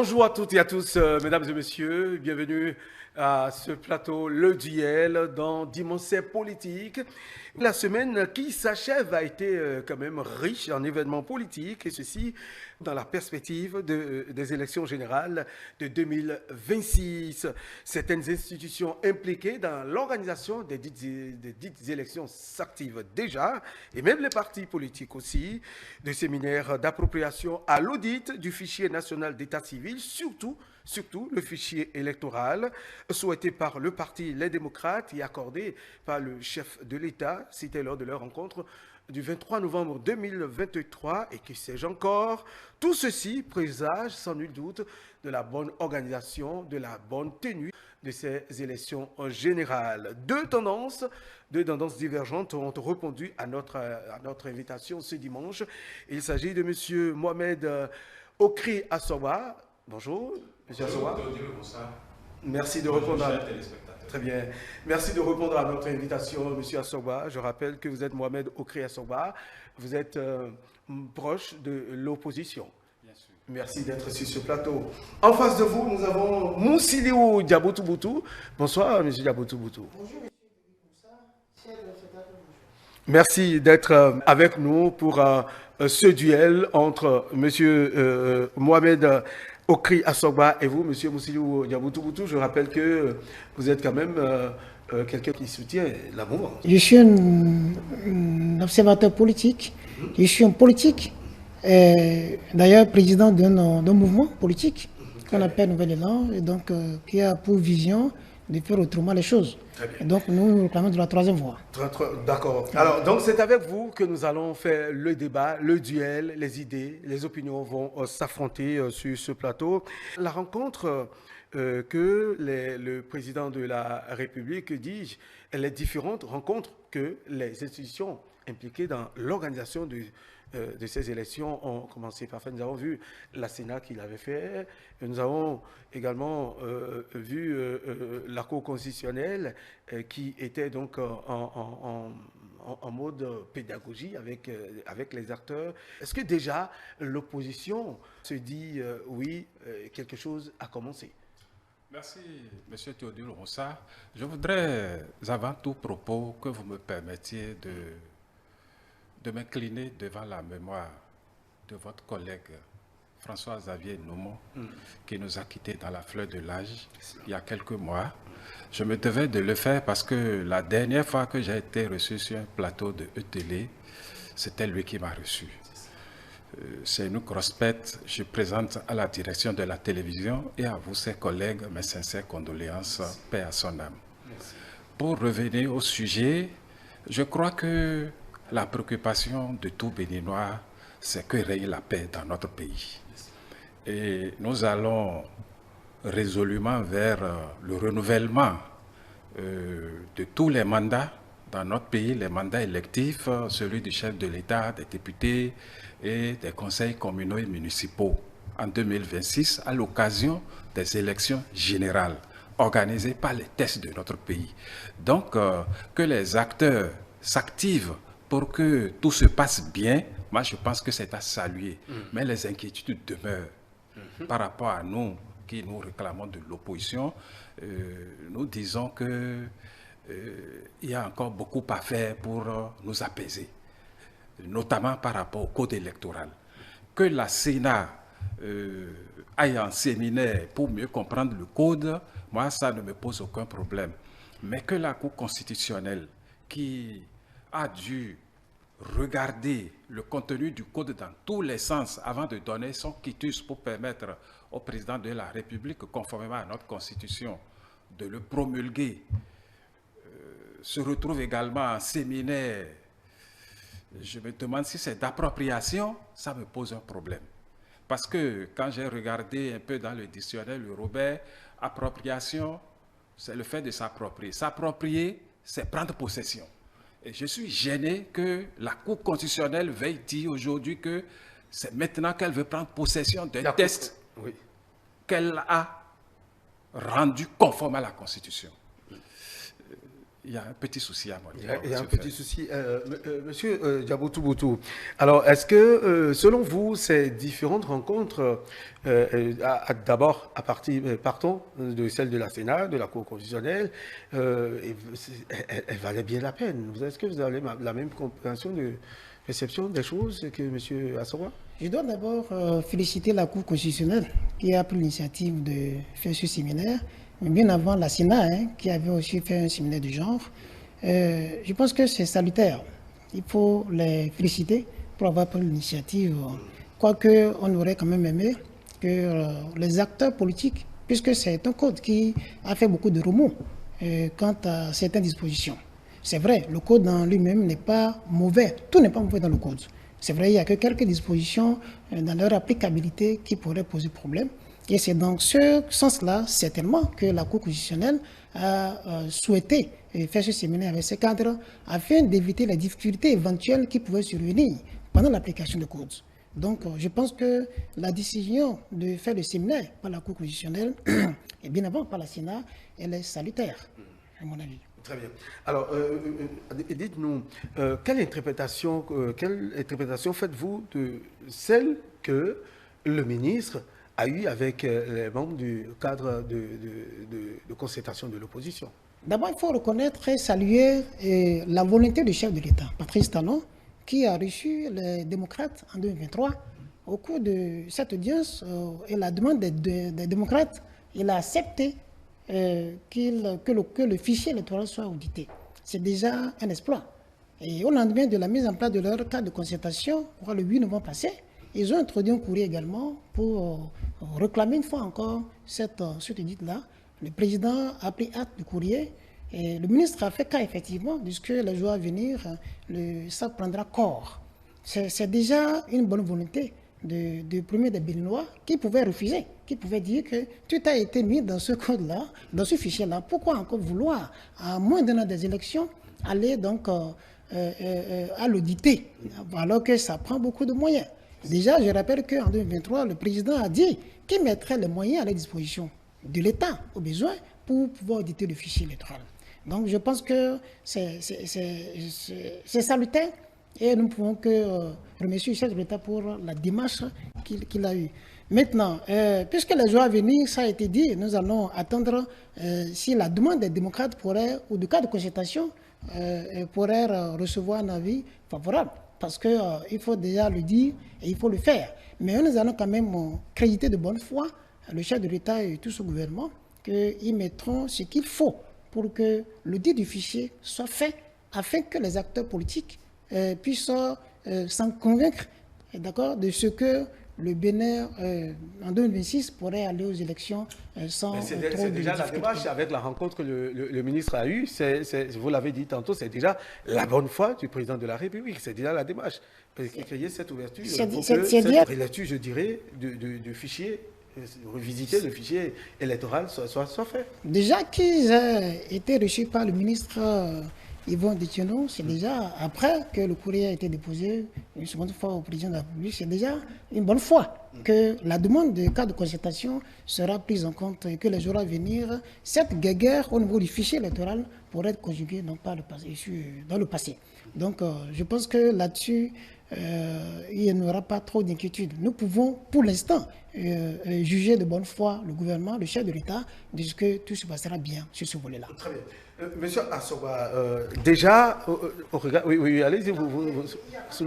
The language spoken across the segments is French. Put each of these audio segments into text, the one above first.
Bonjour à toutes et à tous, mesdames et messieurs. Bienvenue à ce plateau Le Duel dans Dimension politique. La semaine qui s'achève a été quand même riche en événements politiques, et ceci dans la perspective des élections générales de 2026. Certaines institutions impliquées dans l'organisation des dites élections s'activent déjà, et même les partis politiques aussi, de séminaires d'appropriation à l'audit du fichier national d'état civil, surtout le fichier électoral, souhaité par le parti Les Démocrates et accordé par le chef de l'État, cité lors de leur rencontre du 23 novembre 2023, et que sais-je encore. Tout ceci présage sans nul doute de la bonne organisation, de la bonne tenue de ces élections générales. Deux tendances divergentes ont répondu à notre invitation ce dimanche. Il s'agit de M. Mohamed Okri Assoba. Bonjour, M. Assoba. Merci de répondre à... Très bien. Merci de répondre à notre invitation, M. Assoba. Je rappelle que vous êtes Mohamed Okri Assoba. Vous êtes proche de l'opposition. Merci d'être sur ce plateau. En face de vous, nous avons Moussiliou Diaboutou-Boutou. Bonsoir, M. Diaboutou-Boutou. Bonjour, M. Merci d'être avec nous pour ce duel entre M. Mohamed Okri Assoba et vous, M. Moussiliou Diaboutou-Boutou. Je rappelle que vous êtes quand même quelqu'un qui soutient la mouvance. Je suis un observateur politique. Je suis un politique. D'ailleurs président d'un mouvement politique qu'on appelle Nouvel Élan, et donc qui a pour vision de faire autrement les choses. Et donc nous réclamons de la troisième voie. D'accord. Alors donc c'est avec vous que nous allons faire le débat, le duel, les idées, les opinions vont s'affronter sur ce plateau. La rencontre que le président de la République dit, elle est différente rencontre que les institutions impliquées dans l'organisation de ces élections ont commencé par faire. Nous avons vu la Sénat qui l'avait fait. Nous avons également vu la Cour constitutionnelle qui était donc en mode pédagogie avec les acteurs. Est-ce que déjà l'opposition se dit oui, quelque chose a commencé? Merci, M. Théodule Rossa. Je voudrais avant tout propos que vous me permettiez de m'incliner devant la mémoire de votre collègue François-Xavier Noumon, qui nous a quittés dans la fleur de l'âge il y a quelques mois. Je me devais de le faire parce que la dernière fois que j'ai été reçu sur un plateau de E-Télé, c'était lui qui m'a reçu. C'est une grosse pète. Je présente à la direction de la télévision et à vous, ses collègues, mes sincères condoléances, paix à son âme. Merci. Pour revenir au sujet, je crois que la préoccupation de tout Béninois, c'est que règne la paix dans notre pays. Et nous allons résolument vers le renouvellement de tous les mandats dans notre pays, les mandats électifs, celui du chef de l'État, des députés et des conseils communaux et municipaux en 2026 à l'occasion des élections générales organisées par les tests de notre pays. Donc, que les acteurs s'activent pour que tout se passe bien, moi je pense que c'est à saluer. Mais les inquiétudes demeurent par rapport à nous qui nous réclamons de l'opposition. Nous disons que il y a encore beaucoup à faire pour nous apaiser, notamment par rapport au code électoral. Que la Sénat aille en séminaire pour mieux comprendre le code, moi ça ne me pose aucun problème. Mais que la Cour constitutionnelle, qui a dû regarder le contenu du code dans tous les sens avant de donner son quitus pour permettre au président de la République, conformément à notre Constitution, de le promulguer, se retrouve également en séminaire. Je me demande si c'est d'appropriation, ça me pose un problème. Parce que quand j'ai regardé un peu dans le dictionnaire, le Robert, appropriation, c'est le fait de s'approprier. S'approprier, c'est prendre possession. Et je suis gêné que la Cour constitutionnelle veuille dire aujourd'hui que c'est maintenant qu'elle veut prendre possession d'un texte qu'elle a rendu conforme à la Constitution. il y a un petit souci à mon Il niveau. y a un petit souci. Monsieur Djaboutou Boutou, alors est-ce que, selon vous, ces différentes rencontres, d'abord, partons de celle de la Sénat, de la Cour constitutionnelle, elles valaient bien la peine. Est-ce que vous avez la même compréhension de réception des choses que M. Assowa? Je dois d'abord féliciter la Cour constitutionnelle qui a pris l'initiative de faire ce séminaire, mais bien avant la Sénat, qui avait aussi fait un séminaire du genre. Je pense que c'est salutaire. Il faut les féliciter pour avoir pris l'initiative. Quoique on aurait quand même aimé que les acteurs politiques, puisque c'est un code qui a fait beaucoup de remous quant à certaines dispositions. C'est vrai, le code en lui-même n'est pas mauvais. Tout n'est pas mauvais dans le code. C'est vrai, il n'y a que quelques dispositions dans leur applicabilité qui pourraient poser problème. Et c'est dans ce sens-là, certainement, que la Cour constitutionnelle a souhaité faire ce séminaire avec ces cadres afin d'éviter les difficultés éventuelles qui pouvaient survenir pendant l'application du code. Donc, je pense que la décision de faire le séminaire par la Cour constitutionnelle, et bien avant par la Sénat, elle est salutaire, à mon avis. Très bien. Alors, dites-nous, quelle interprétation faites-vous de celle que le ministre a eue avec les membres du cadre de concertation de l'opposition? D'abord, il faut reconnaître et saluer la volonté du chef de l'État, Patrice Talon, qui a reçu les démocrates en 2023. Au cours de cette audience et la demande des démocrates, il a accepté que le fichier électoral soit audité. C'est déjà un exploit. Et au lendemain de la mise en place de leur cadre de concertation, le 8 novembre passé, ils ont introduit un courrier également pour réclamer une fois encore cette audit-là. Le président a pris acte du courrier et le ministre a fait cas effectivement de ce que les jours à venir, ça prendra corps. C'est déjà une bonne volonté du premier des Béninois qui pouvait refuser, qui pouvait dire que tout a été mis dans ce code-là, dans ce fichier-là. Pourquoi encore vouloir, à moins d'un an des élections, aller donc à l'auditer, alors que ça prend beaucoup de moyens? Déjà, je rappelle qu'en 2023, le président a dit qu'il mettrait les moyens à la disposition de l'État, au besoin, pour pouvoir auditer le fichier électoral. Donc, je pense que c'est salutaire et nous ne pouvons que remercier le chef de l'État pour la démarche qu'il a eue. Maintenant, puisque les jours à venir, ça a été dit, nous allons attendre si la demande des démocrates pourrait, ou du cas de concertation, pourrait recevoir un avis favorable. Parce qu'il faut déjà le dire et il faut le faire. Mais nous allons quand même créditer de bonne foi le chef de l'État et tout ce gouvernement qu'ils mettront ce qu'il faut pour que l'audit du fichier soit fait afin que les acteurs politiques puissent s'en convaincre de ce que le Bénin, en 2026, pourrait aller aux élections sans trop de difficultés. C'est déjà la démarche avec la rencontre que le ministre a eue. Vous l'avez dit tantôt, c'est déjà la bonne foi du président de la République. C'est déjà la démarche. Créer cette ouverture, cette relecture, je dirais, du fichier, revisiter le fichier électoral soit fait. Déjà qu'ils aient été reçus par le ministre Yvon Déthiéno, c'est déjà après que le courrier a été déposé une seconde fois au président de la République, c'est déjà une bonne fois que la demande de cas de concertation sera prise en compte et que les jours à venir, cette guéguerre au niveau du fichier électoral pourrait être conjuguée dans le passé. Donc je pense que là-dessus, il n'y aura pas trop d'inquiétude. Nous pouvons pour l'instant juger de bonne foi le gouvernement, le chef de l'État, de ce que tout se passera bien sur ce volet-là. Très bien. Monsieur Assowa, déjà, au regard... Oui, allez-y, Je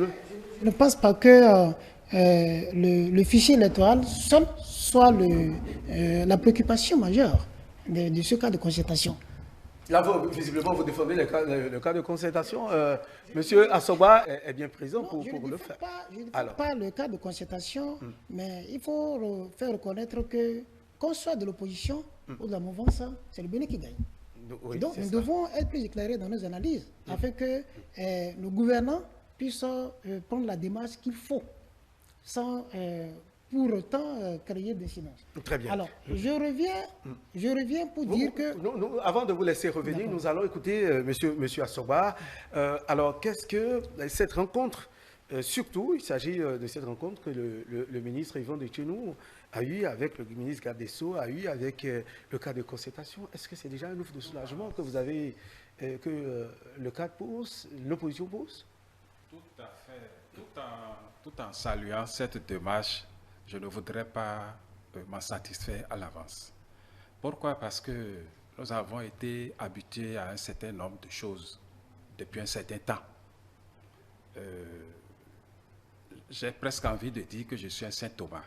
ne pense pas que le fichier électoral soit la préoccupation majeure de ce cas de concertation. Là, visiblement, vous défendez le cas de concertation. Monsieur Assowa est bien présent pour le faire. Je ne défends pas le cas de concertation, mais il faut faire reconnaître que, qu'on soit de l'opposition ou de la mouvance, c'est le Bénin qui gagne. Oui, donc, nous devons être plus éclairés dans nos analyses afin que nos gouvernants puissent prendre la démarche qu'il faut, sans pour autant créer des silences. Très bien. Alors, je reviens pour dire que... Avant de vous laisser revenir, nous allons écouter monsieur Assowa. Alors, qu'est-ce que cette rencontre, surtout, il s'agit de cette rencontre que le ministre Yvon Déthiéno a eu avec le ministre garde des Sceaux, a eu avec le cas de concertation. Est-ce que c'est déjà un ouf de soulagement que vous avez que le cadre pose, l'opposition pose? Tout à fait. Tout en saluant cette démarche, je ne voudrais pas m'en satisfaire à l'avance. Pourquoi? Parce que nous avons été habitués à un certain nombre de choses depuis un certain temps. J'ai presque envie de dire que je suis un Saint Thomas.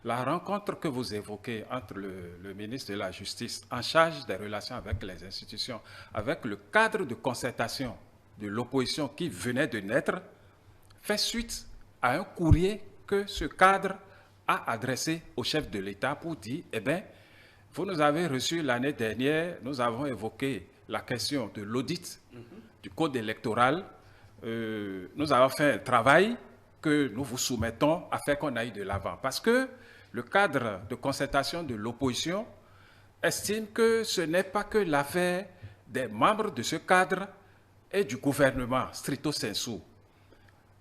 La rencontre que vous évoquez entre le ministre de la Justice en charge des relations avec les institutions, avec le cadre de concertation de l'opposition qui venait de naître, fait suite à un courrier que ce cadre a adressé au chef de l'État pour dire, eh bien, vous nous avez reçu l'année dernière, nous avons évoqué la question de l'audit du code électoral. Nous avons fait un travail que nous vous soumettons afin qu'on aille de l'avant. Parce que le cadre de concertation de l'opposition estime que ce n'est pas que l'affaire des membres de ce cadre et du gouvernement, stricto sensu.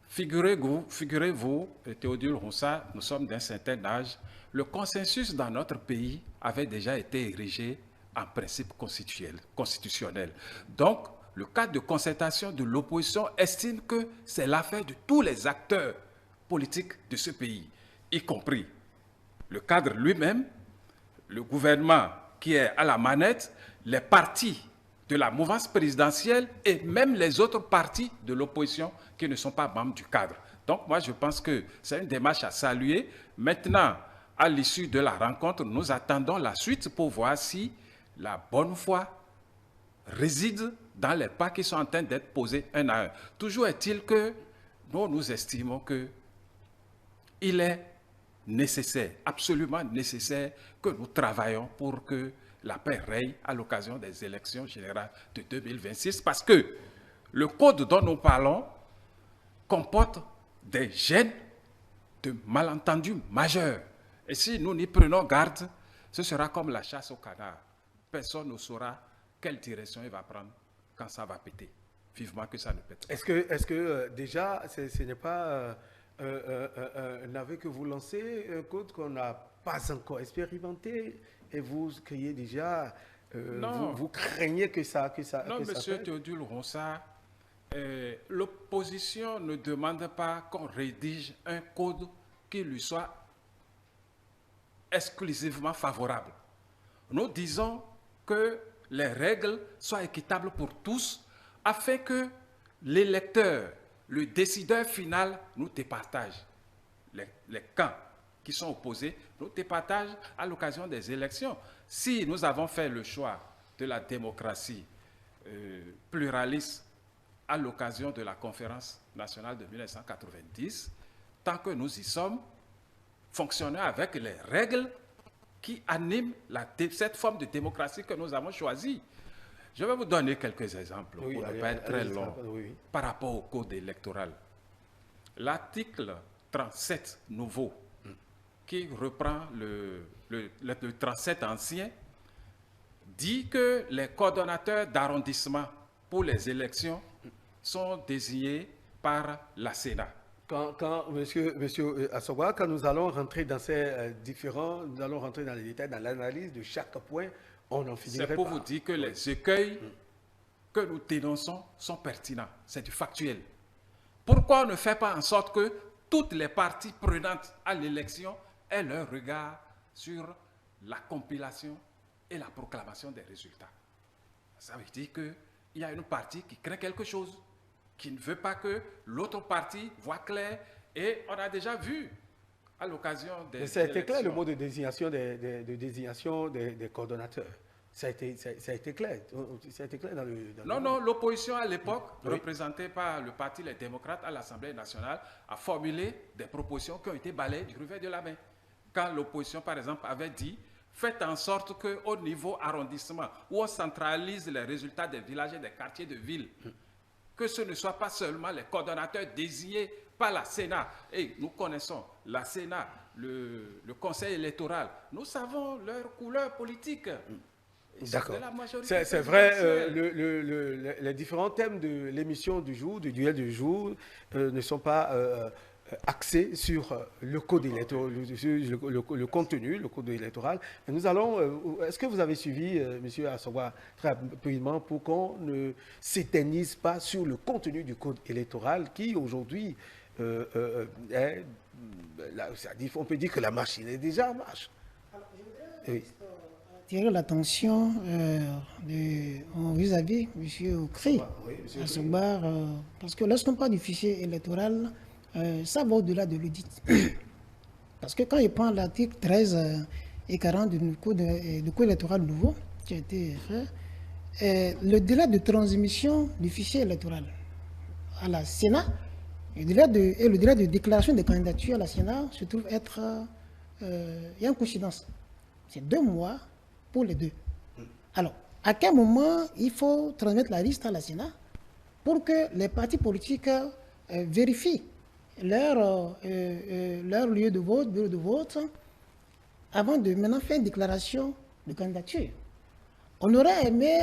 Figurez-vous, Théodule Ronsard, nous sommes d'un certain âge, le consensus dans notre pays avait déjà été érigé en principe constitutionnel. Donc, le cadre de concertation de l'opposition estime que c'est l'affaire de tous les acteurs politiques de ce pays, y compris le cadre lui-même, le gouvernement qui est à la manette, les partis de la mouvance présidentielle et même les autres partis de l'opposition qui ne sont pas membres du cadre. Donc moi je pense que c'est une démarche à saluer. Maintenant, à l'issue de la rencontre, nous attendons la suite pour voir si la bonne foi réside dans les pas qui sont en train d'être posés un à un. Toujours est-il que nous estimons qu'il est nécessaire, absolument nécessaire, que nous travaillons pour que la paix règne à l'occasion des élections générales de 2026, parce que le code dont nous parlons comporte des gènes de malentendus majeurs. Et si nous n'y prenons garde, ce sera comme la chasse au canard. Personne ne saura quelle direction il va prendre quand ça va péter. Vivement que ça ne pète pas. Est-ce que déjà, ce n'est pas un aveu que vous lancez, un code qu'on n'a pas encore expérimenté, et vous criez déjà, vous craignez que ça Non, que ça monsieur pète? Théodule Ronsard, l'opposition ne demande pas qu'on rédige un code qui lui soit exclusivement favorable. Nous disons que les règles soient équitables pour tous afin que l'électeur, le décideur final, nous départage. Les camps qui sont opposés nous départagent à l'occasion des élections. Si nous avons fait le choix de la démocratie pluraliste à l'occasion de la conférence nationale de 1990, tant que nous y sommes, fonctionnons avec les règles qui animent cette forme de démocratie que nous avons choisie. Je vais vous donner quelques exemples pour ne pas être très long par rapport au code électoral. L'article 37 nouveau, qui reprend le 37 ancien, dit que les coordonnateurs d'arrondissement pour les élections sont désignés par la Sénat. Monsieur Assogwa, quand nous allons rentrer dans ces nous allons rentrer dans les détails, dans l'analyse de chaque point, on en finirait pas. C'est pour vous dire que les écueils que nous dénonçons sont pertinents. C'est du factuel. Pourquoi on ne fait pas en sorte que toutes les parties prenantes à l'élection aient leur regard sur la compilation et la proclamation des résultats? Ça veut dire qu'il y a une partie qui craint quelque chose, qui ne veut pas que l'autre partie voit clair. Et on a déjà vu à l'occasion des élections. Ça a été clair, le mot de désignation des coordonnateurs. Ça a été clair. Ça a été clair dans le... Non, l'opposition à l'époque, représentée par le parti Les Démocrates à l'Assemblée nationale, a formulé des propositions qui ont été balayées du revers de la main. Quand l'opposition, par exemple, avait dit « Faites en sorte qu'au niveau arrondissement, où on centralise les résultats des villages et des quartiers de ville, que ce ne soit pas seulement les coordonnateurs désignés par la Sénat. » Et nous connaissons la Sénat, le Conseil électoral. Nous savons leur couleur politique. D'accord. C'est vrai, les différents thèmes de l'émission du jour, du duel du jour, ne sont pas axé sur le code électoral, le contenu, le code électoral. Et nous allons, est-ce que vous avez suivi, M. Assoba, très rapidement, pour qu'on ne s'éternise pas sur le contenu du code électoral qui, aujourd'hui, est, on peut dire que la machine est déjà en marche. Oui. Attirer l'attention vis-à-vis M. Okri, Assoba, parce que lorsqu'on parle du fichier électoral, ça va au-delà de l'audit. Parce que quand il prend l'article 13 et 40 du code électoral nouveau qui a été fait, le délai de transmission du fichier électoral à la Sénat et le délai de déclaration des candidatures à la Sénat se trouve être... il y a une coïncidence. C'est 2 mois pour les deux. Alors, à quel moment il faut transmettre la liste à la Sénat pour que les partis politiques vérifient leur lieu de vote, bureau de vote, avant de maintenant faire une déclaration de candidature. On aurait aimé,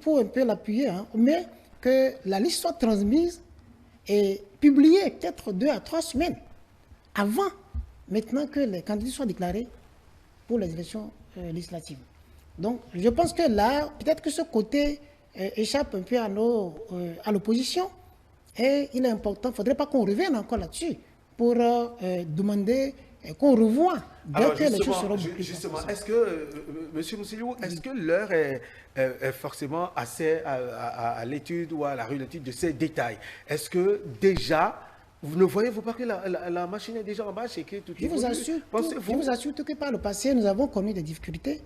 pour un peu l'appuyer, mais que la liste soit transmise et publiée peut-être 2 à 3 semaines avant maintenant que les candidats soient déclarés pour les élections législatives. Donc, je pense que là, peut-être que ce côté échappe un peu à l'opposition. Et il est important, il ne faudrait pas qu'on revienne encore là-dessus pour demander qu'on revoie dès que les choses seront bouclées. Justement, est-ce que, M. Moussilou, est-ce que l'heure est forcément assez à l'étude ou à la relecture de ces détails? Est-ce que déjà, vous ne voyez-vous pas que la machine est déjà en marche et que tout est Je vous assure que par le passé, nous avons connu des difficultés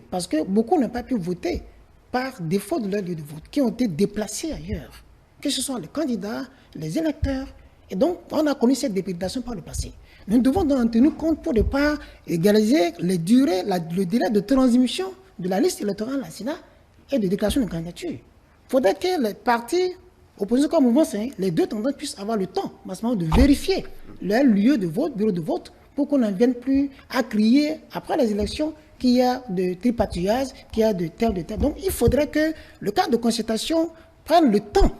parce que beaucoup n'ont pas pu voter par défaut de leur lieu de vote, qui ont été déplacés ailleurs, que ce soit les candidats, les électeurs. Et donc, on a connu cette déprédation par le passé. Nous devons donc en tenir compte pour ne pas égaliser les durées, le délai de transmission de la liste électorale à la Sénat et de déclaration de candidature. Il faudrait que les partis opposés comme mouvement, les deux tendances puissent avoir le temps de vérifier leur lieu de vote, bureau de vote, pour qu'on n'en vienne plus à crier après les élections qu'il y a de tripatouillage, qu'il y a de tel. Donc, il faudrait que le cadre de concertation prenne le temps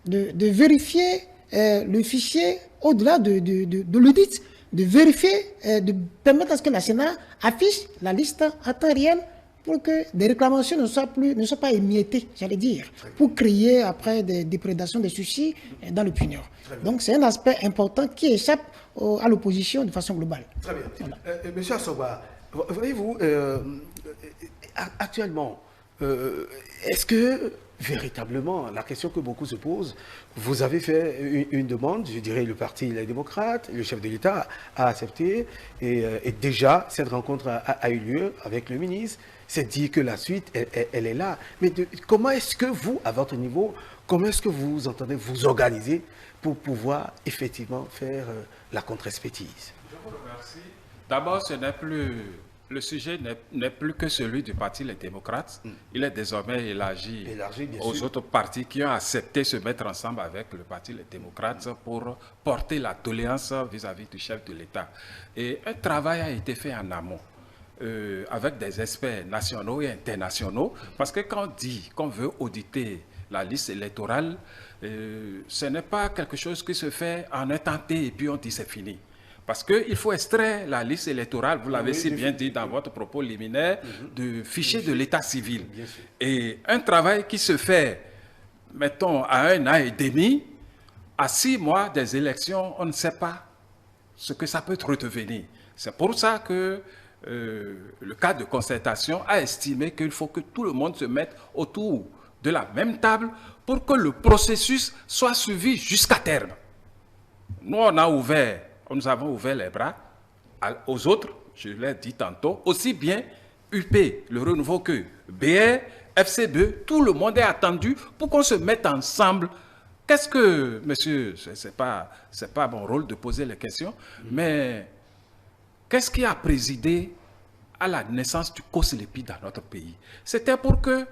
de vérifier le fichier au-delà de l'audit, de vérifier, de permettre à ce que la Sénat affiche la liste à temps réel pour que des réclamations ne soient pas émiettées, j'allais dire, pour créer après des déprédations, des soucis dans l'opinion. Donc c'est un aspect important qui échappe à l'opposition de façon globale. Très bien. Voilà. Monsieur Assoba, voyez-vous, actuellement, est-ce que véritablement, la question que beaucoup se posent, vous avez fait une demande, je dirais le Parti Les Démocrates, le chef de l'État a accepté, et déjà cette rencontre a eu lieu avec le ministre, c'est dit que la suite, elle est là. Mais comment est-ce que vous, à votre niveau, comment est-ce que vous entendez vous organiser pour pouvoir effectivement faire la contre-expertise? Je vous remercie. D'abord, le sujet n'est plus que celui du Parti Les Démocrates. Il est désormais élargi aux autres partis qui ont accepté de se mettre ensemble avec le Parti Les Démocrates pour porter la tolérance vis-à-vis du chef de l'État. Et un travail a été fait en amont. Avec des experts nationaux et internationaux, parce que quand on dit qu'on veut auditer la liste électorale, ce n'est pas quelque chose qui se fait en un temps T et puis on dit c'est fini. Parce qu'il faut extraire la liste électorale, vous l'avez si bien dit dans votre propos liminaire, du fichier de l'état civil. Et un travail qui se fait, mettons, à 1 an et demi, à 6 mois des élections, on ne sait pas ce que ça peut redevenir. C'est pour ça que le cadre de concertation a estimé qu'il faut que tout le monde se mette autour de la même table pour que le processus soit suivi jusqu'à terme. Nous, nous avons ouvert les bras aux autres, je l'ai dit tantôt, aussi bien UP, le renouveau que BR, FCB, tout le monde est attendu pour qu'on se mette ensemble. Qu'est-ce que, monsieur, c'est pas mon rôle de poser les questions, mais qu'est-ce qui a présidé à la naissance du COSLEPI dans notre pays? C'était pour que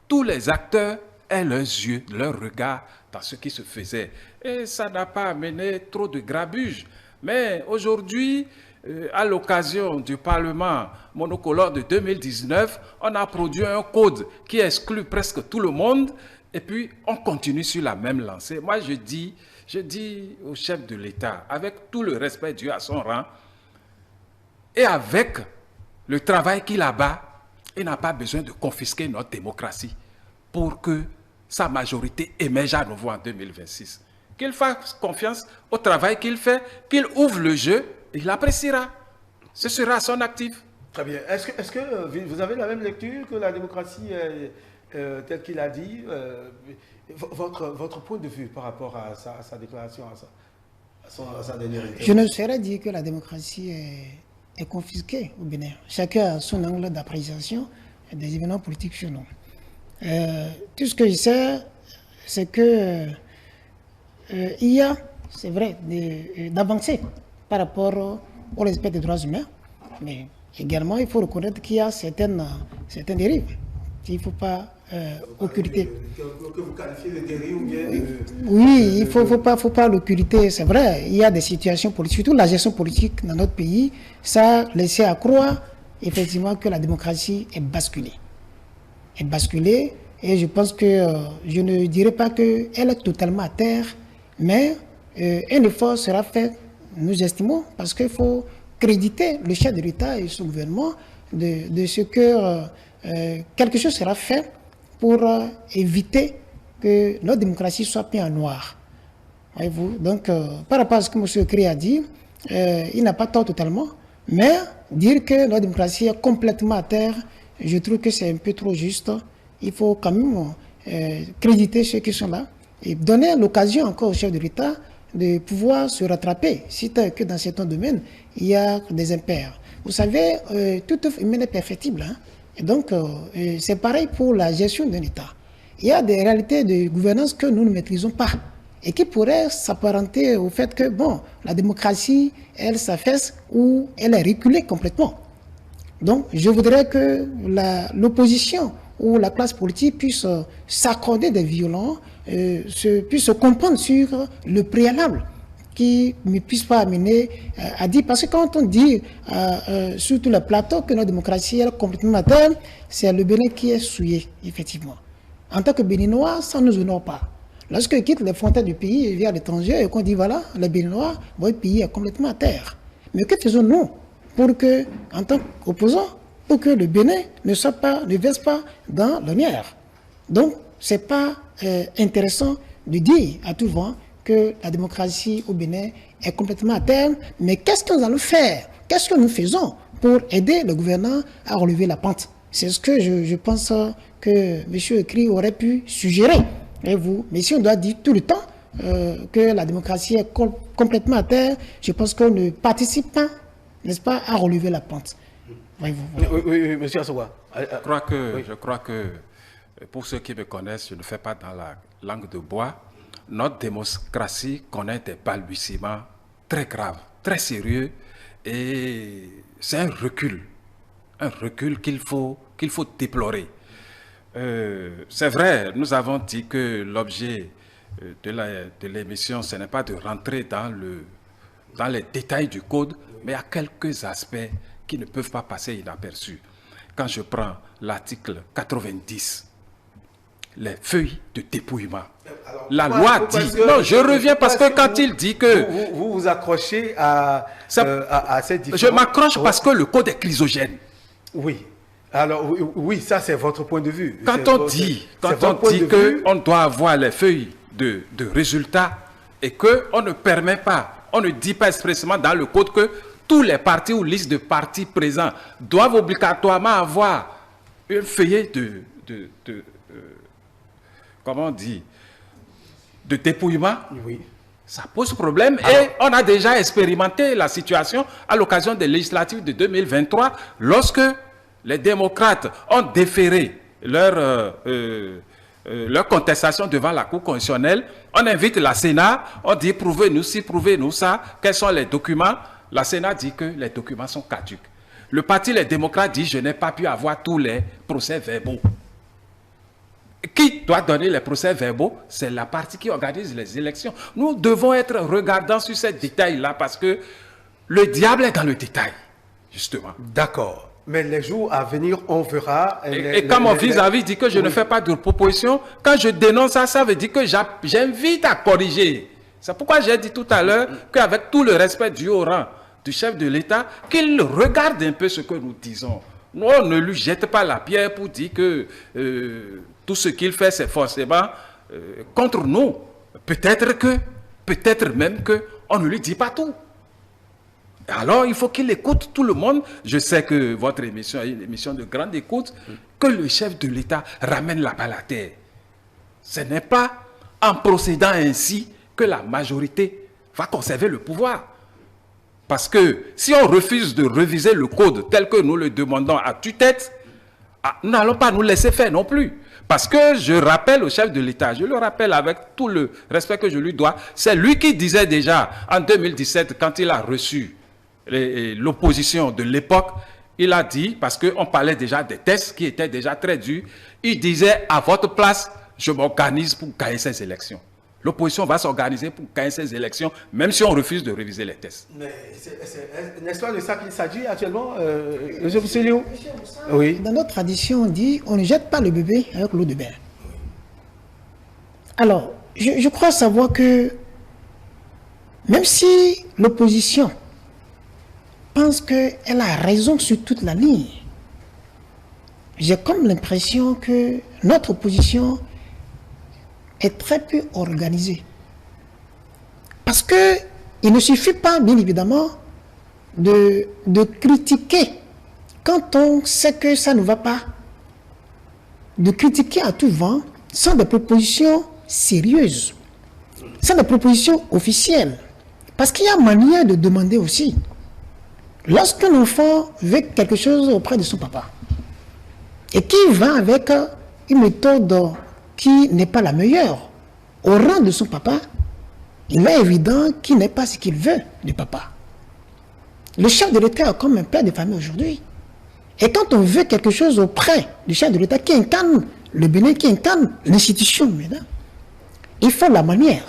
tous les acteurs aient leurs yeux, leur regard dans ce qui se faisait. Et ça n'a pas amené trop de grabuge. Mais aujourd'hui, à l'occasion du Parlement monocolore de 2019, on a produit un code qui exclut presque tout le monde et puis on continue sur la même lancée. Moi, je dis, Je dis au chef de l'État, avec tout le respect dû à son rang, et avec le travail qu'il abat, il n'a pas besoin de confisquer notre démocratie pour que sa majorité émerge à nouveau en 2026. Qu'il fasse confiance au travail qu'il fait, qu'il ouvre le jeu, il appréciera. Ce sera son actif. Très bien. Est-ce que vous avez la même lecture que la démocratie telle qu'il a dit votre point de vue par rapport à sa déclaration, à sa dernière interview? Je ne saurais dire que la démocratie est confisquée au Bénin. Chacun a son angle d'appréciation des événements politiques chez nous. Tout ce que je sais, c'est que il y a, c'est vrai, d'avancées par rapport au respect des droits humains, mais également il faut reconnaître qu'il y a certaines dérives. Il ne faut pas occulter. Que vous qualifiez de dérive ou bien Oui, il ne faut pas l'occulter, c'est vrai. Il y a des situations politiques, surtout la gestion politique dans notre pays, ça a laissé à croire effectivement que la démocratie est basculée. Et je pense que je ne dirais pas qu'elle est totalement à terre, mais un effort sera fait, nous estimons, parce qu'il faut créditer le chef de l'État et son gouvernement de ce que quelque chose sera fait pour éviter que notre démocratie soit peinte en noir. Voyez-vous? Donc, par rapport à ce que M. Kri a dit, il n'a pas tort totalement, mais dire que notre démocratie est complètement à terre, je trouve que c'est un peu trop juste. Il faut quand même créditer ceux qui sont là et donner l'occasion encore au chef de l'État de pouvoir se rattraper, si tant que dans certains domaines, il y a des impairs. Vous savez, tout humain est perfectible. Hein? Et donc, c'est pareil pour la gestion d'un État. Il y a des réalités de gouvernance que nous ne maîtrisons pas et qui pourraient s'apparenter au fait que, bon, la démocratie, elle s'affaisse ou elle est reculée complètement. Donc, je voudrais que l'opposition ou la classe politique puisse s'accorder des violents, puisse se comprendre sur le préalable, qui ne puisse pas amener à dire, parce que quand on dit sur tout le plateau que notre démocratie est complètement à terre, c'est le Bénin qui est souillé, effectivement. En tant que Béninois, ça ne nous honore pas. Lorsqu'ils quittent les frontières du pays et viennent à l'étranger et qu'on dit, voilà, les Béninois, votre pays est complètement à terre. Mais que faisons-nous pour que, en tant qu'opposants, pour que le Bénin ne verse pas dans l'honneur? Donc, ce n'est pas intéressant de dire à tout vent que la démocratie au Bénin est complètement à terre, mais qu'est-ce que nous allons faire? Qu'est-ce que nous faisons pour aider le gouvernement à relever la pente? C'est ce que je pense que M. Kri aurait pu suggérer. Et vous, mais si on doit dire tout le temps que la démocratie est complètement à terre, je pense qu'on ne participe pas, n'est-ce pas, à relever la pente. Oui, M. Assoua. Je crois que, pour ceux qui me connaissent, je ne fais pas dans la langue de bois. Notre démocratie connaît des balbutiements très graves, très sérieux, et c'est un recul qu'il faut déplorer. C'est vrai, nous avons dit que l'objet de l'émission, ce n'est pas de rentrer dans les détails du code, mais il y a quelques aspects qui ne peuvent pas passer inaperçus. Quand je prends l'article 90, les feuilles de dépouillement. Alors, la loi dit... Non, je reviens parce que quand il dit que... Vous vous accrochez à cette différence. Je m'accroche parce que le code est chrysogène. Oui. Alors, oui, ça c'est votre point de vue. Quand on dit qu'on doit avoir les feuilles de résultats et qu'on ne permet pas, on ne dit pas expressément dans le code que tous les partis ou listes de partis présents doivent obligatoirement avoir une feuille comment on dit, de dépouillement, oui. Ça pose problème. Alors, et on a déjà expérimenté la situation à l'occasion des législatives de 2023 lorsque les démocrates ont déféré leur contestation devant la Cour constitutionnelle. On invite la Sénat, on dit prouvez-nous ci, prouvez-nous ça, quels sont les documents. La Sénat dit que les documents sont caducs. Le parti Les démocrates dit je n'ai pas pu avoir tous les procès-verbaux. Qui doit donner les procès-verbaux? C'est la partie qui organise les élections. Nous devons être regardants sur ces détails-là parce que le diable est dans le détail, justement. D'accord. Mais les jours à venir, on verra... Et quand mon vis-à-vis dit que je ne fais pas de proposition, quand je dénonce ça, ça veut dire que j'invite à corriger C'est pourquoi j'ai dit tout à l'heure qu'avec tout le respect dû au rang du chef de l'État, qu'il regarde un peu ce que nous disons. Nous, on ne lui jette pas la pierre pour dire que tout ce qu'il fait, c'est forcément contre nous. Peut-être même qu'on ne lui dit pas tout. Alors, il faut qu'il écoute tout le monde. Je sais que votre émission est une émission de grande écoute, que le chef de l'État ramène la balle à terre. Ce n'est pas en procédant ainsi que la majorité va conserver le pouvoir. Parce que si on refuse de réviser le code tel que nous le demandons à tue-tête, nous n'allons pas nous laisser faire non plus. Parce que je rappelle au chef de l'État, je le rappelle avec tout le respect que je lui dois, c'est lui qui disait déjà en 2017, quand il a reçu l'opposition de l'époque, il a dit, parce qu'on parlait déjà des tests qui étaient déjà très durs, il disait à votre place, je m'organise pour gagner ces élections. L'opposition va s'organiser pour gagner ces élections, même si on refuse de réviser les tests. Mais n'est-ce pas de ça qu'il s'agit actuellement, M. Bousselio? Oui. Dans notre tradition, on dit on ne jette pas le bébé avec l'eau de bain. Alors, je crois savoir que même si l'opposition pense qu'elle a raison sur toute la ligne, j'ai comme l'impression que notre opposition est très peu organisée. Parce qu'il ne suffit pas, bien évidemment, de critiquer quand on sait que ça ne va pas, de critiquer à tout vent sans des propositions sérieuses, sans des propositions officielles. Parce qu'il y a manière de demander aussi. Lorsqu'un enfant veut quelque chose auprès de son papa, et qu'il va avec une méthode qui n'est pas la meilleure, au rang de son papa, il est évident qu'il n'est pas ce qu'il veut du papa. Le chef de l'État est comme un père de famille aujourd'hui. Et quand on veut quelque chose auprès du chef de l'État qui incarne le Bénin, qui incarne l'institution, il faut la manière.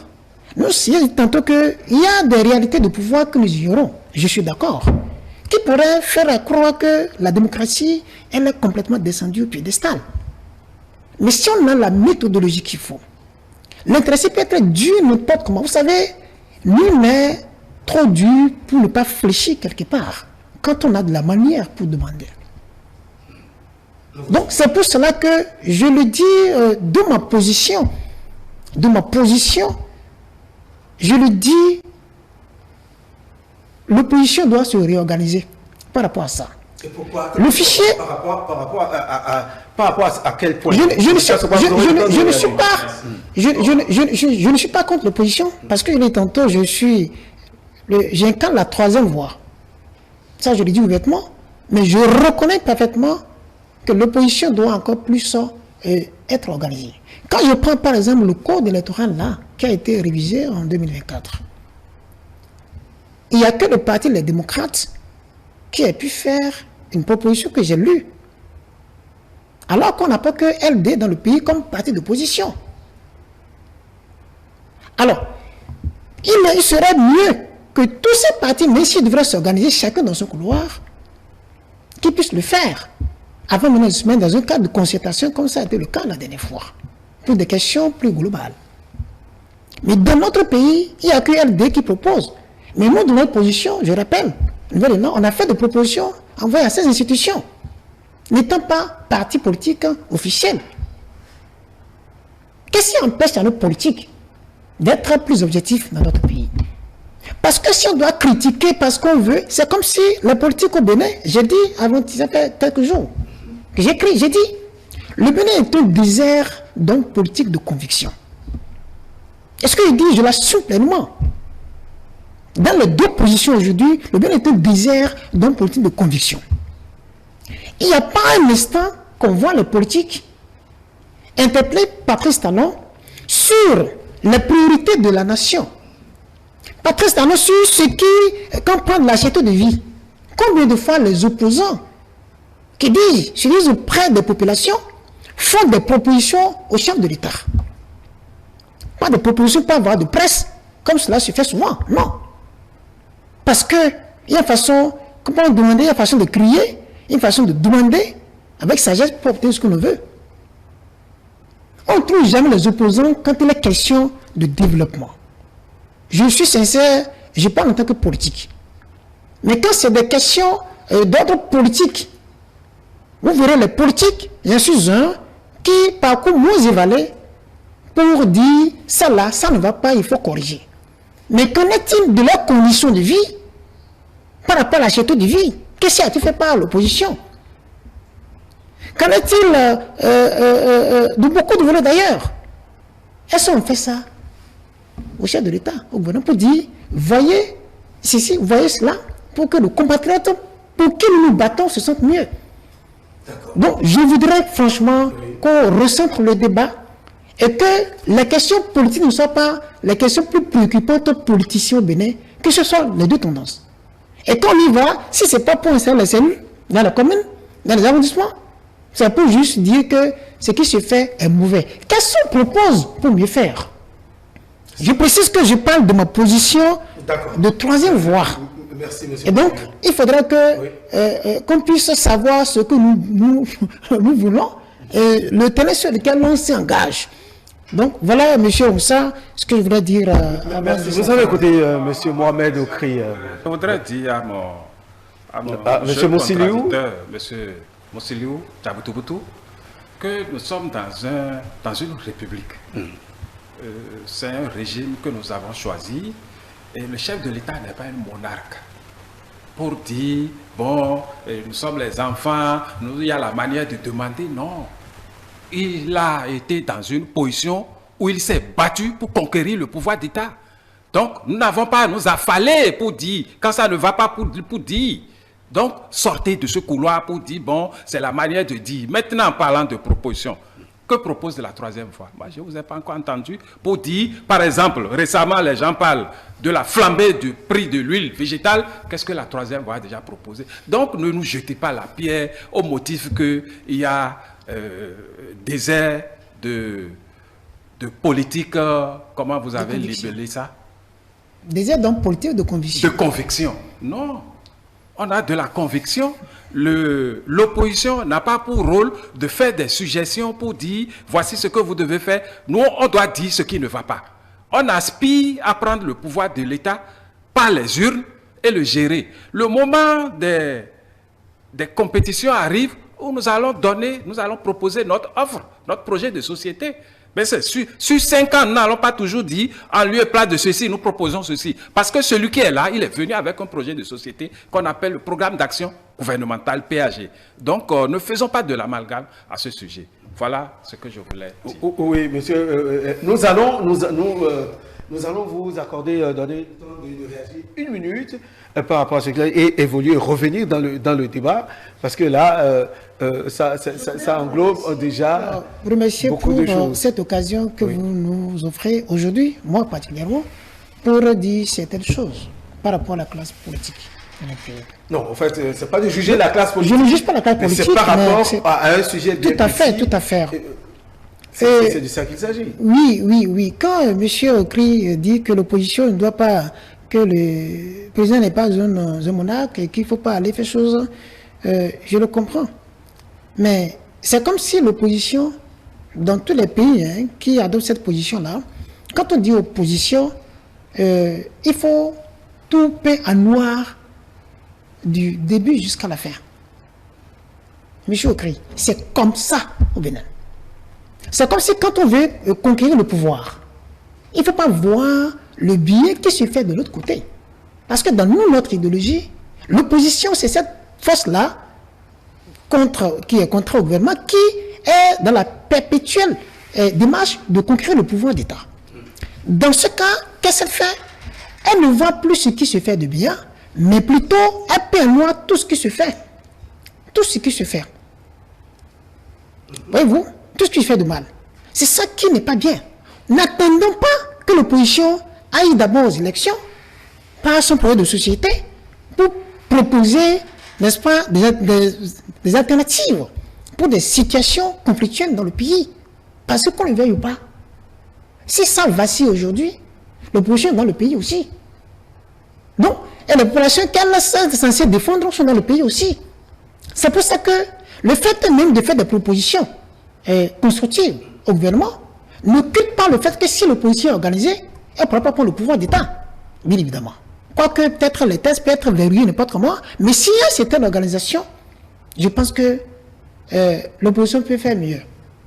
Nous, si tantôt qu'il y a des réalités de pouvoir que nous ignorons, je suis d'accord, qui pourraient faire croire que la démocratie, elle est complètement descendue au piédestal. Mais si on a la méthodologie qu'il faut, l'intéressé peut être dur n'importe comment. Vous savez, nul n'est trop dur pour ne pas fléchir quelque part, quand on a de la manière pour demander. Donc c'est pour cela que je le dis de ma position, je le dis, l'opposition doit se réorganiser par rapport à ça. Et pourquoi, le fichier... Par rapport à quel point? Je ne suis pas contre l'opposition, parce que tantôt j'incarne la troisième voie. Ça, je le dis ouvertement, mais je reconnais parfaitement que l'opposition doit encore plus être organisée. Quand je prends par exemple le code électoral là, qui a été révisé en 2024, il n'y a que le parti Les Démocrates qui a pu faire une proposition que j'ai lue, alors qu'on n'a pas que LD dans le pays comme parti d'opposition. Alors, il serait mieux que tous ces partis, même s'ils devraient s'organiser chacun dans son couloir, qu'ils puissent le faire, avant de se mettre dans un cadre de concertation comme ça a été le cas la dernière fois, pour des questions plus globales. Mais dans notre pays, il n'y a que LD qui propose. Mais nous, dans notre position, je rappelle, on a fait des propositions envoyées à ces institutions, n'étant pas parti politique officiel. Qu'est-ce qui empêche à nos politiques d'être plus objectifs dans notre pays? Parce que si on doit critiquer parce qu'on veut, c'est comme si la politique au Bénin, j'ai dit avant quelques jours, que j'ai dit, le Bénin est un désert d'hommes politiques de conviction. Est-ce que je dis, je l'assume pleinement? Dans les deux positions aujourd'hui, le Bénin est un désert d'hommes politiques de conviction. Il n'y a pas un instant qu'on voit les politiques interpeller Patrice Talon sur les priorités de la nation. Patrice Talon sur ce qui, quand on prend la cherté de vie, combien de fois les opposants qui se disent auprès des populations font des propositions au chef de l'État. Pas de propositions par voie de presse, comme cela se fait souvent, non. Parce qu'il y a une façon, comment demander, il y a une façon de crier, une façon de demander, avec sagesse pour obtenir ce que l'on veut. On ne trouve jamais les opposants quand il est question de développement. je suis sincère, je parle en tant que politique. Mais quand c'est des questions d'ordre politique, vous verrez les politiques, j'en suis un, qui parcourent moins évalés pour dire ça là, ça ne va pas, il faut corriger. Mais qu'en est-il de leurs conditions de vie par rapport à la château de vie? Qu'est-ce qui a été fait par l'opposition? Qu'en est-il de beaucoup de volets d'ailleurs? Est-ce qu'on fait ça au chef de l'État, au gouvernement, pour dire, voyez ceci, voyez cela, pour que nos compatriotes, pour qui nous nous battons, se sentent mieux. Donc, je voudrais franchement qu'on recentre le débat et que les questions politiques ne soient pas les questions plus préoccupantes aux politiciens au Bénin, que ce soit les deux tendances. Et quand on y va, si ce n'est pas pour installer les cellules dans la commune, dans les arrondissements, ça peut juste dire que ce qui se fait est mauvais. Qu'est-ce qu'on propose pour mieux faire? Je précise que je parle de ma position de troisième voie. Merci, monsieur. Et donc, il faudra que qu'on puisse savoir ce que nous voulons et le terrain sur lequel on s'engage. Donc, voilà, monsieur Oussa, ce que je voudrais dire. Merci. Vous avez écouté monsieur Mohamed Okri. Je voudrais dire à mon monsieur Moussiliou, monsieur Moussiliou Tchaboutouboutou, que nous sommes dans une république. C'est un régime que nous avons choisi et le chef de l'État n'est pas un monarque pour dire, bon, nous sommes les enfants, il y a la manière de demander. Non. Il a été dans une position où il s'est battu pour conquérir le pouvoir d'État. Donc, nous n'avons pas à nous affaler pour dire, quand ça ne va pas pour dire. Donc, sortez de ce couloir pour dire, bon, c'est la manière de dire. Maintenant, en parlant de proposition, que propose la troisième voie? Moi, je ne vous ai pas encore entendu pour dire, par exemple, récemment, les gens parlent de la flambée du prix de l'huile végétale. Qu'est-ce que la troisième voie a déjà proposé? Donc, ne nous jetez pas la pierre au motif qu'il y a des airs de politique, comment vous avez libellé ça? Des airs d'homme politique de conviction. De conviction. Non. On a de la conviction. L'opposition n'a pas pour rôle de faire des suggestions pour dire voici ce que vous devez faire. Nous, on doit dire ce qui ne va pas. On aspire à prendre le pouvoir de l'État par les urnes et le gérer. Le moment des compétitions arrive où nous allons proposer notre offre, notre projet de société. Mais sur 5 ans, nous n'allons pas toujours dire, en lieu et place de ceci, nous proposons ceci. Parce que celui qui est là, il est venu avec un projet de société qu'on appelle le programme d'action gouvernemental, PAG. Donc, ne faisons pas de l'amalgame à ce sujet. Voilà ce que je voulais dire. Oui, monsieur, nous allons vous accorder, donner le temps de réagir 1 minute par rapport à ce que et évoluer, revenir dans le débat, parce que là, ça englobe déjà beaucoup de choses. Cette occasion que vous nous offrez aujourd'hui, moi particulièrement, pour dire certaines choses par rapport à la classe politique. Non, en fait, ce n'est pas de juger la classe politique. Je ne juge pas la classe politique. C'est par rapport à un sujet bien précis. Tout à fait. C'est de ça qu'il s'agit. Oui. Quand M. Okri dit que l'opposition ne doit pas, que le président n'est pas un monarque et qu'il ne faut pas aller faire chose, je le comprends. Mais c'est comme si l'opposition, dans tous les pays qui adoptent cette position-là, quand on dit opposition, il faut tout peindre en noir du début jusqu'à la fin. Monsieur Okri, c'est comme ça au Bénin. C'est comme si quand on veut conquérir le pouvoir, il ne faut pas voir le biais qui se fait de l'autre côté. Parce que dans notre idéologie, l'opposition, c'est cette force-là qui est contre le gouvernement, qui est dans la perpétuelle démarche de conquérir le pouvoir d'État. Dans ce cas, qu'est-ce qu'elle fait? Elle ne voit plus ce qui se fait de bien, mais plutôt elle peint en noir tout ce qui se fait. Tout ce qui se fait. Voyez-vous? Tout ce qui se fait de mal. C'est ça qui n'est pas bien. N'attendons pas que l'opposition aille d'abord aux élections par son projet de société pour proposer, n'est-ce pas, des alternatives pour des situations conflictuelles dans le pays. Parce qu'on le veuille ou pas. Si ça vacille aujourd'hui, l'opposition est dans le pays aussi. Donc, et les populations qu'elle est censée défendre sont dans le pays aussi. C'est pour ça que le fait même de faire des propositions constructives au gouvernement ne quitte pas le fait que si l'opposition est organisée, elle ne pourra pas prendre le pouvoir d'État. bien évidemment. Quoique peut-être les tests peuvent être verrouillés n'importe comment, mais s'il y a certaines organisations, je pense que l'opposition peut faire mieux.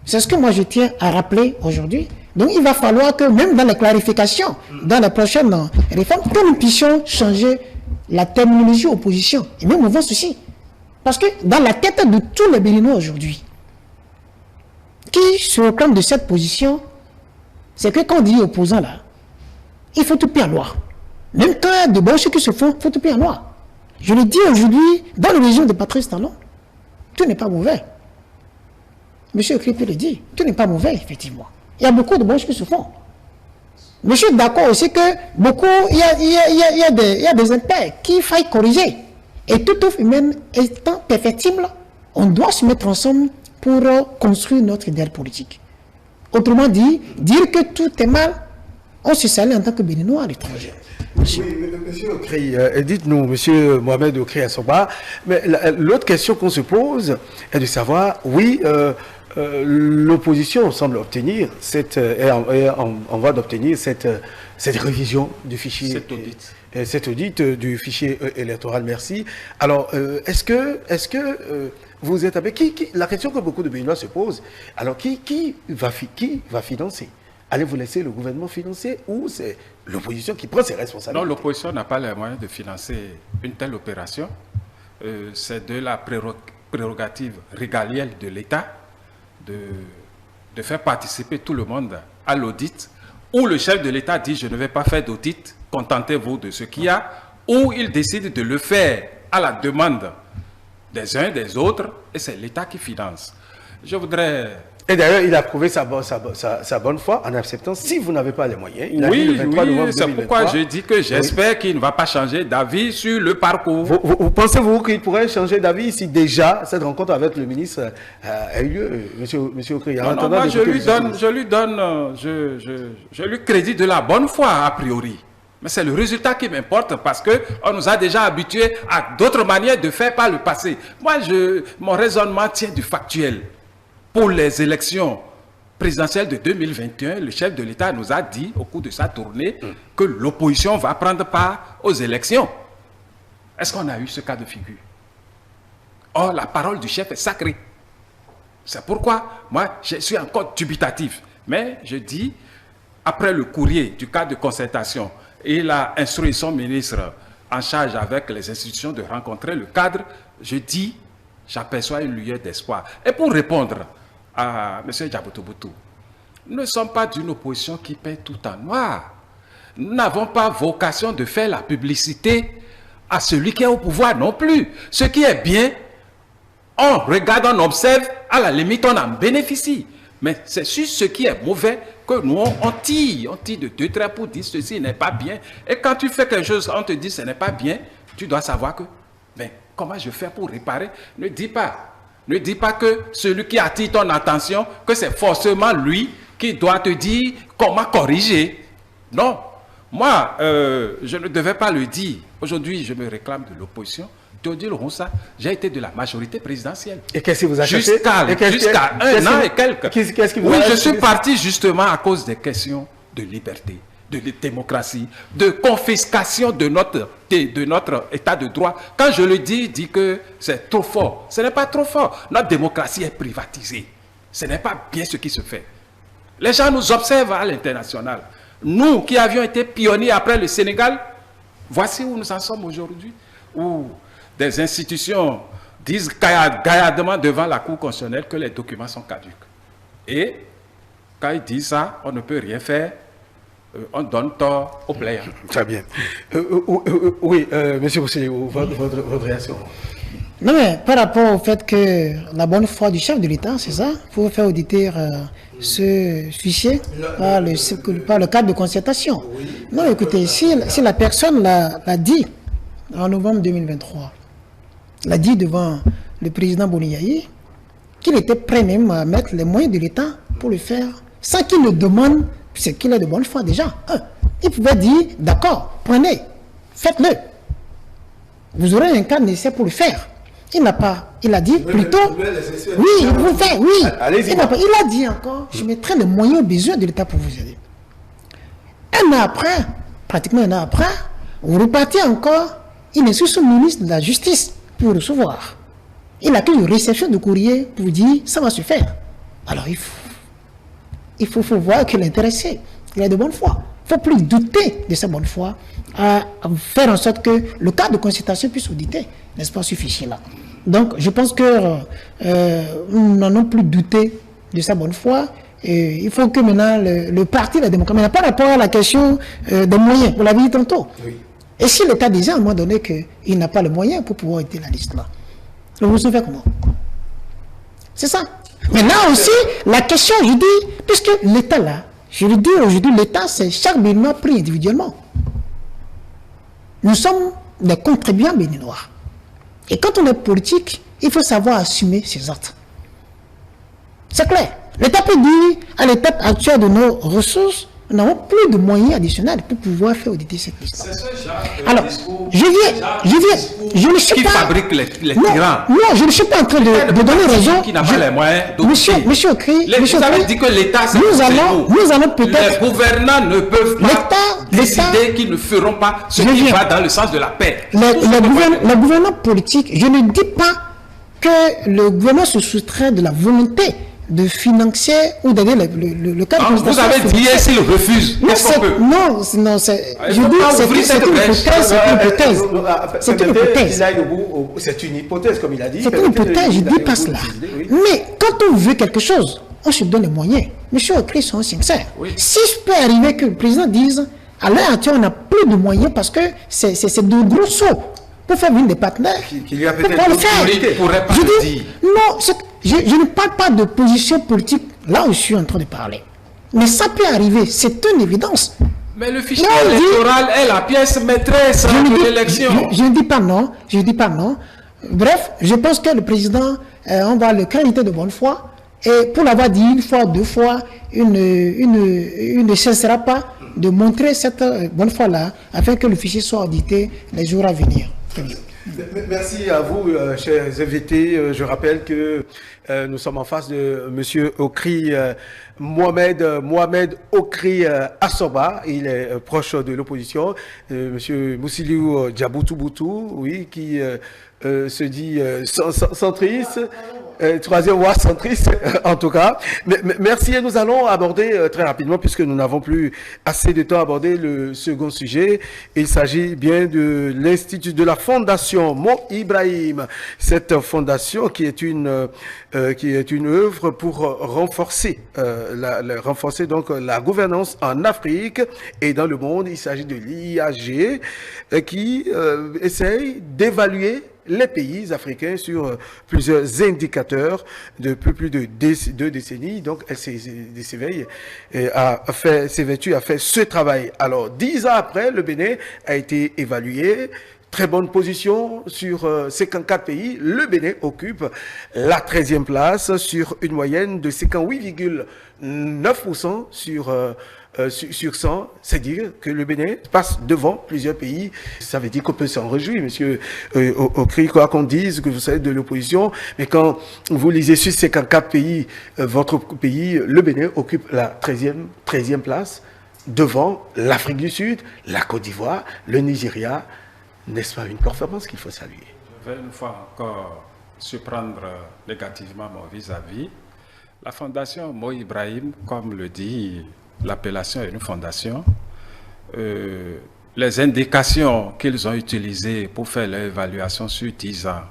C'est ce que moi je tiens à rappeler aujourd'hui. Donc il va falloir que même dans les clarifications, dans les prochaines réformes, que nous puissions changer la terminologie opposition, et même mouvement souci. Parce que dans la tête de tous les Béninois aujourd'hui, qui se réclament de cette position, c'est que quand on dit opposant là, il faut tout payer en noir. Même quand il y a de bonnes choses qui se font, il faut tout payer en noir. Je le dis aujourd'hui, dans le régime de Patrice Talon, tout n'est pas mauvais. Monsieur Kripe le dit, tout n'est pas mauvais, effectivement. Il y a beaucoup de bonnes choses qui se font. Mais je suis d'accord aussi que beaucoup, il y a des impairs qu'il faille corriger. Et toute offre humaine étant perfectible, on doit se mettre ensemble pour construire notre idéal politique. Autrement dit, dire que tout est mal, on se salue en tant que Béninois à l'étranger. Oui, monsieur Okri, dites-nous, monsieur Mohamed Okri Assoba, mais l'autre question qu'on se pose est de savoir, oui, l'opposition semble obtenir on va d'obtenir cette révision du fichier. Cet audit du fichier électoral, merci. Alors, est-ce que vous êtes avec la question que beaucoup de Béninois se posent, alors qui va financer? Allez-vous laisser le gouvernement financer ou c'est l'opposition qui prend ses responsabilités? Non, l'opposition n'a pas les moyens de financer une telle opération. C'est de la prérogative régalienne de l'État de faire participer tout le monde à l'audit, où le chef de l'État dit « je ne vais pas faire d'audit, contentez-vous de ce qu'il y a », ou il décide de le faire à la demande des uns des autres, et c'est l'État qui finance. Je voudrais... Et d'ailleurs, il a prouvé sa bonne foi en acceptant, si vous n'avez pas les moyens. Oui, c'est pourquoi je dis que j'espère qu'il ne va pas changer d'avis sur le parcours. Vous pensez-vous qu'il pourrait changer d'avis si déjà cette rencontre avec le ministre a eu lieu, monsieur Okri? Non, moi je lui crédite de la bonne foi a priori. Mais c'est le résultat qui m'importe parce qu'on nous a déjà habitués à d'autres manières de faire par le passé. Moi, mon raisonnement tient du factuel. Pour les élections présidentielles de 2021, le chef de l'État nous a dit au cours de sa tournée que l'opposition va prendre part aux élections. Est-ce qu'on a eu ce cas de figure? Or, la parole du chef est sacrée. C'est pourquoi, moi, je suis encore dubitatif. Mais je dis, après le courrier du cadre de concertation, il a instruit son ministre en charge avec les institutions de rencontrer le cadre, je dis, j'aperçois une lueur d'espoir. Et pour répondre à M. Diaboutou, nous ne sommes pas d'une opposition qui peint tout en noir. Nous n'avons pas vocation de faire la publicité à celui qui est au pouvoir non plus. Ce qui est bien, on regarde, on observe, à la limite on en bénéficie. Mais c'est sur ce qui est mauvais que nous on tire de 2 traits pour dire ceci n'est pas bien. Et quand tu fais quelque chose, on te dit ce n'est pas bien, tu dois savoir que, ben, comment je fais pour réparer? Ne dis pas que celui qui attire ton attention, que c'est forcément lui qui doit te dire comment corriger. Non, moi, je ne devais pas le dire. Aujourd'hui, je me réclame de l'opposition. Théodule Ronsa, j'ai été de la majorité présidentielle. Et qu'est-ce qui vous a Jusqu'à 1 an et quelques. Oui, je suis parti justement à cause des questions de liberté, de démocratie, de confiscation de notre état de droit. Quand je le dis que c'est trop fort. Ce n'est pas trop fort. Notre démocratie est privatisée. Ce n'est pas bien ce qui se fait. Les gens nous observent à l'international. Nous qui avions été pionniers après le Sénégal, voici où nous en sommes aujourd'hui, où des institutions disent gaillardement devant la Cour constitutionnelle que les documents sont caducs. Et quand ils disent ça, on ne peut rien faire. On donne tort aux players. Très bien. Oui, monsieur Boussé, votre réaction? Non, mais par rapport au fait que la bonne foi du chef de l'État, c'est ça, pour faire auditer ce fichier par le cadre de concertation. Oui. Non, écoutez, si la personne l'a dit en novembre 2023, l'a dit devant le président Boniaï, qu'il était prêt même à mettre les moyens de l'État pour le faire, sans qu'il ne demande, c'est qu'il est de bonne foi déjà. Il pouvait dire, d'accord, prenez, faites-le. Vous aurez un cas nécessaire pour le faire. Il n'a pas, il a dit plutôt, oui, il vous fait, oui. Il a dit encore, je mettrai les moyens aux besoins de l'État pour vous aider. Un an après, pratiquement un an après, vous repartez encore, il est sous ministre de la Justice pour recevoir. Il a qu'une réception de courrier pour dire ça va se faire. Alors il faut voir qu'il est intéressé, il est de bonne foi. Il ne faut plus douter de sa bonne foi, à faire en sorte que le cadre de consultation puisse auditer, n'est-ce pas, ce fichier-là. Donc je pense que nous n'en avons plus douté de sa bonne foi. Et il faut que maintenant le parti, la démocratie, mais par rapport à la question des moyens, vous l'avez dit tantôt. Oui. Et si l'État disait à un moment donné qu'il n'a pas le moyen pour pouvoir aider la liste là, vous savez comment? C'est ça. Mais là aussi, la question, je dis, puisque l'État là, je le dis aujourd'hui, l'État, c'est chaque béninois pris individuellement. Nous sommes des contribuables béninois. Et quand on est politique, il faut savoir assumer ses actes. C'est clair. L'État peut dire, à l'étape actuelle de nos ressources, nous n'avons plus de moyens additionnels pour pouvoir faire auditer cette liste. C'est ce genre de alors, discours, je ne suis qui pas... fabrique les tyrans. Non, je ne suis pas en train de donner raison. Qui n'a pas les moyens Monsieur Okri, vous avez dit que l'État, c'est nous allons peut-être... Les gouvernants ne peuvent pas décider qu'ils ne feront pas ce qui va dans le sens de la paix. Le gouvernement politique, je ne dis pas que le gouvernement se soustrait de la volonté de financer ou d'aider le cadre de vous avez dit s'il refuse. Non, c'est une hypothèse. C'est une hypothèse, comme il a dit. C'est une hypothèse, je ne dis pas cela. Mais quand on veut quelque chose, on se donne les moyens. Monsieur Okri, sont sincères. Si je peux arriver que le président dise, à l'heure actuelle, on n'a plus de moyens parce que c'est de gros sauts pour faire venir des partenaires. Qu'il y a peut-être une priorité. Je dis, non, je ne parle pas de position politique là où je suis en train de parler. Mais ça peut arriver, c'est une évidence. Mais le fichier électoral est la pièce maîtresse de l'élection. Je ne dis pas non, Bref, je pense que le président, on va le créditer de bonne foi. Et pour l'avoir dit une fois, deux fois, il ne cessera pas de montrer cette bonne foi-là afin que le fichier soit audité les jours à venir. Merci à vous, chers invités. Je rappelle que nous sommes en face de M. Okri Mohamed Okri Assoba. Il est proche de l'opposition. M. Moussiliou Djaboutou, oui, qui se dit centriste. Troisième voie centriste, en tout cas. Merci et nous allons aborder très rapidement, puisque nous n'avons plus assez de temps, aborder le second sujet. Il s'agit bien de l'Institut de la Fondation Mo Ibrahim. Cette fondation qui est une œuvre pour renforcer donc la gouvernance en Afrique et dans le monde. Il s'agit de l'IAG qui essaye d'évaluer les pays africains sur plusieurs indicateurs depuis plus de 2 décennies. Donc, elle s'éveille a fait ce travail. Alors, 10 ans après, le Bénin a été évalué. Très bonne position sur 54 pays. Le Bénin occupe la 13e place sur une moyenne de 58,9% sur 100, c'est-à-dire que le Bénin passe devant plusieurs pays. Ça veut dire qu'on peut s'en réjouir, monsieur Okri, quoi qu'on dise, que vous êtes de l'opposition, mais quand vous lisez sur 54 pays, votre pays, le Bénin, occupe la 13e place, devant l'Afrique du Sud, la Côte d'Ivoire, le Nigeria. N'est-ce pas une performance qu'il faut saluer? Je vais une fois encore surprendre négativement mon vis-à-vis. La fondation Mo Ibrahim, comme le dit l'appellation est une fondation. Les indications qu'ils ont utilisées pour faire leur évaluation sur 10 ans,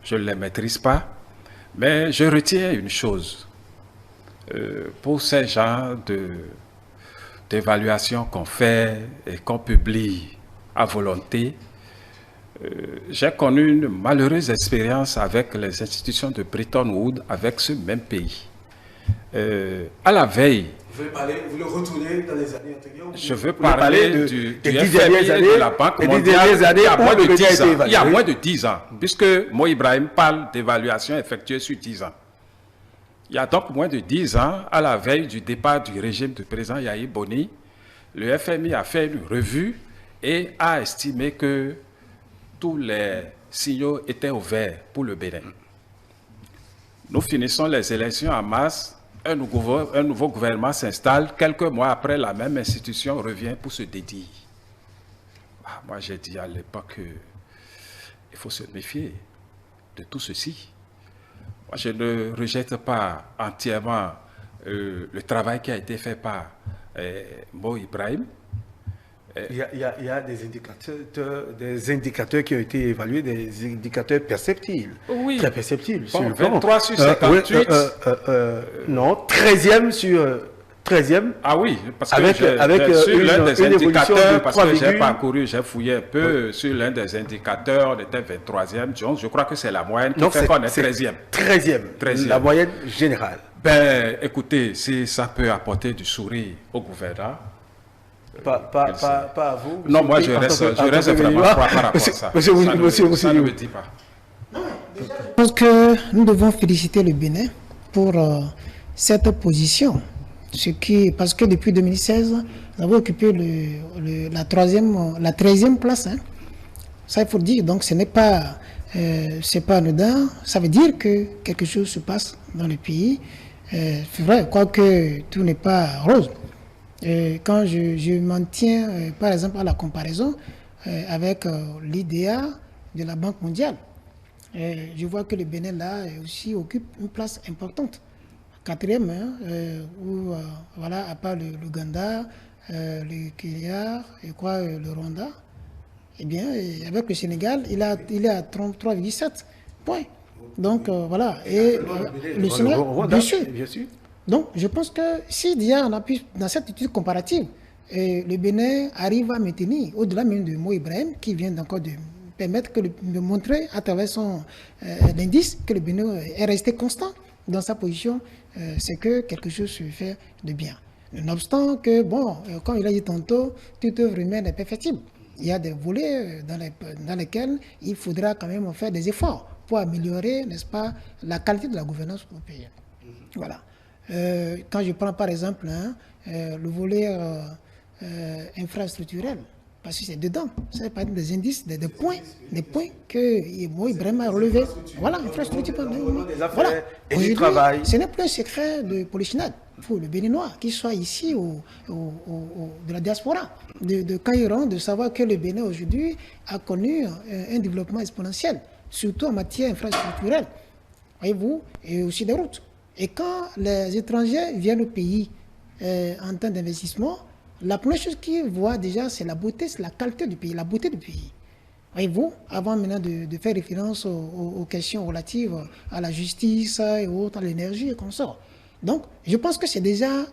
je ne les maîtrise pas, mais je retiens une chose. Pour ces genres d'évaluation qu'on fait et qu'on publie à volonté, j'ai connu une malheureuse expérience avec les institutions de Bretton Woods avec ce même pays. À la veille, vous voulez retourner dans les années antérieures? Je veux parler du FMI et de la Banque mondiale il y a moins de 10 ans. Il y a moins de 10 ans, puisque Mo Ibrahim parle d'évaluation effectuée sur 10 ans. Il y a donc moins de 10 ans, à la veille du départ du régime du président Yahya Boni, le FMI a fait une revue et a estimé que tous les signaux étaient au vert pour le Bénin. Nous finissons les élections en mars. Un nouveau gouvernement s'installe. Quelques mois après, la même institution revient pour se dédier. moi j'ai dit à l'époque qu'il faut se méfier de tout ceci. Moi je ne rejette pas entièrement le travail qui a été fait par Mo Ibrahim. Il y a des indicateurs qui ont été évalués, des indicateurs perceptibles. Oui. Très perceptibles. Bon, 23 sur 58. Non, 13e sur 13e. Ah oui, parce que avec sur l'un des indicateurs, parce que j'ai 3,. parcouru, j'ai fouillé un peu, sur l'un des indicateurs, on était 23e. Donc je crois que c'est la moyenne qui fait qu'on est 13e. 13e, la moyenne générale. Ben, écoutez, si ça peut apporter du sourire au gouvernement. Pas à vous. Non, moi je reste vraiment froid par rapport à ça. Monsieur, ça ne me dit pas. Je pense que nous devons féliciter le Bénin pour cette position. Parce que depuis 2016, nous avons occupé la 13e place. Hein. Ça, il faut le dire. Donc, ce n'est pas, anodin. Ça veut dire que quelque chose se passe dans le pays. C'est vrai, quoique tout n'est pas rose. Quand je m'en tiens, par exemple, à la comparaison avec l'IDEA de la Banque mondiale, je vois que le Bénin, là, aussi occupe une place importante. 4e, où, voilà, à part l'Ouganda, le Kenya, et quoi, le Rwanda, eh bien, avec le Sénégal, il est à 33,7 points. Donc, voilà. Et le Sénégal, bien sûr. Donc, je pense que s'il y a un appui dans cette étude comparative, le Bénin arrive à maintenir, au-delà même de Mo Ibrahim, qui vient encore de permettre de montrer à travers son indice que le Bénin est resté constant dans sa position, c'est que quelque chose se fait de bien. Nonobstant que, bon, comme il a dit tantôt, toute œuvre humaine est perfectible. Il y a des volets dans lesquels il faudra quand même faire des efforts pour améliorer, n'est-ce pas, la qualité de la gouvernance au pays. Voilà. Quand je prends par exemple le volet infrastructurel, parce que c'est dedans, c'est pas des indices, des points que Mo Ibrahim a relevés. Voilà, infrastructure. Voilà. Et du travail. Ce n'est plus un secret de Polichinelle pour le Béninois, qu'il soit ici de la diaspora, de Caïran, de savoir que le Bénin aujourd'hui a connu un développement exponentiel, surtout en matière infrastructurelle, voyez-vous, et aussi des routes. Et quand les étrangers viennent au pays en temps d'investissement, la première chose qu'ils voient déjà, c'est la beauté, c'est la qualité du pays, la beauté du pays. Voyez-vous, avant maintenant de faire référence aux questions relatives à la justice et autres, à l'énergie et qu'on sort. Donc, je pense que c'est déjà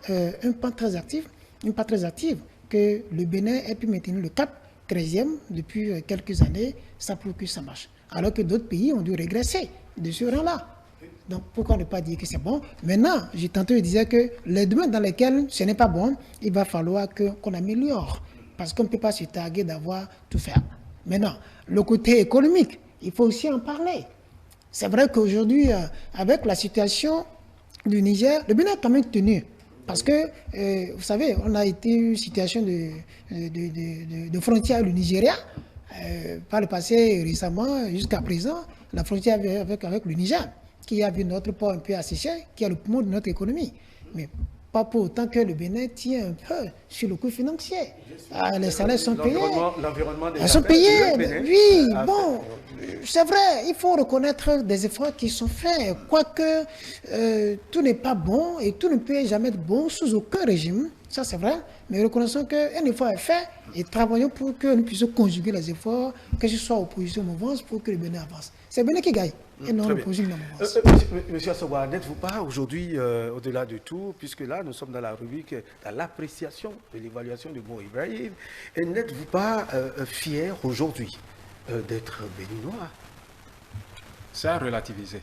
une part très active que le Bénin ait pu maintenir le cap 13e depuis quelques années, ça prouve que ça marche. Alors que d'autres pays ont dû régresser de ce rang-là. Donc, pourquoi ne pas dire que c'est bon? Maintenant, tantôt je disais que les domaines dans lesquels ce n'est pas bon, il va falloir qu'on améliore. Parce qu'on ne peut pas se targuer d'avoir tout fait. Maintenant, le côté économique, il faut aussi en parler. C'est vrai qu'aujourd'hui, avec la situation du Niger, le Bénin a quand même tenu. Parce que, vous savez, on a été une situation de frontière du Nigeria. Par le passé, récemment, jusqu'à présent, la frontière avec le Niger, qui a vu notre port un peu asséché, qui a le poumon de notre économie. Mais pas pour autant que le Bénin tient un peu sur le coût financier. Les salaires sont payés. L'environnement des Ils sont payés. Oui, bon, c'est vrai, il faut reconnaître des efforts qui sont faits. Quoique tout n'est pas bon et tout ne peut jamais être bon sous aucun régime. Ça, c'est vrai. Mais reconnaissons qu'un effort est fait et travaillons pour que nous puissions conjuguer les efforts, que ce soit opposition ou mouvance, pour que le Bénin avance. C'est le Bénin qui gagne. Et non l'opposition ou la mouvance. Monsieur Assowa, n'êtes-vous pas aujourd'hui, au-delà de tout, puisque là, nous sommes dans la rubrique, dans l'appréciation de l'évaluation de Mo Ibrahim, et n'êtes-vous pas fier aujourd'hui d'être béninois? C'est à relativiser.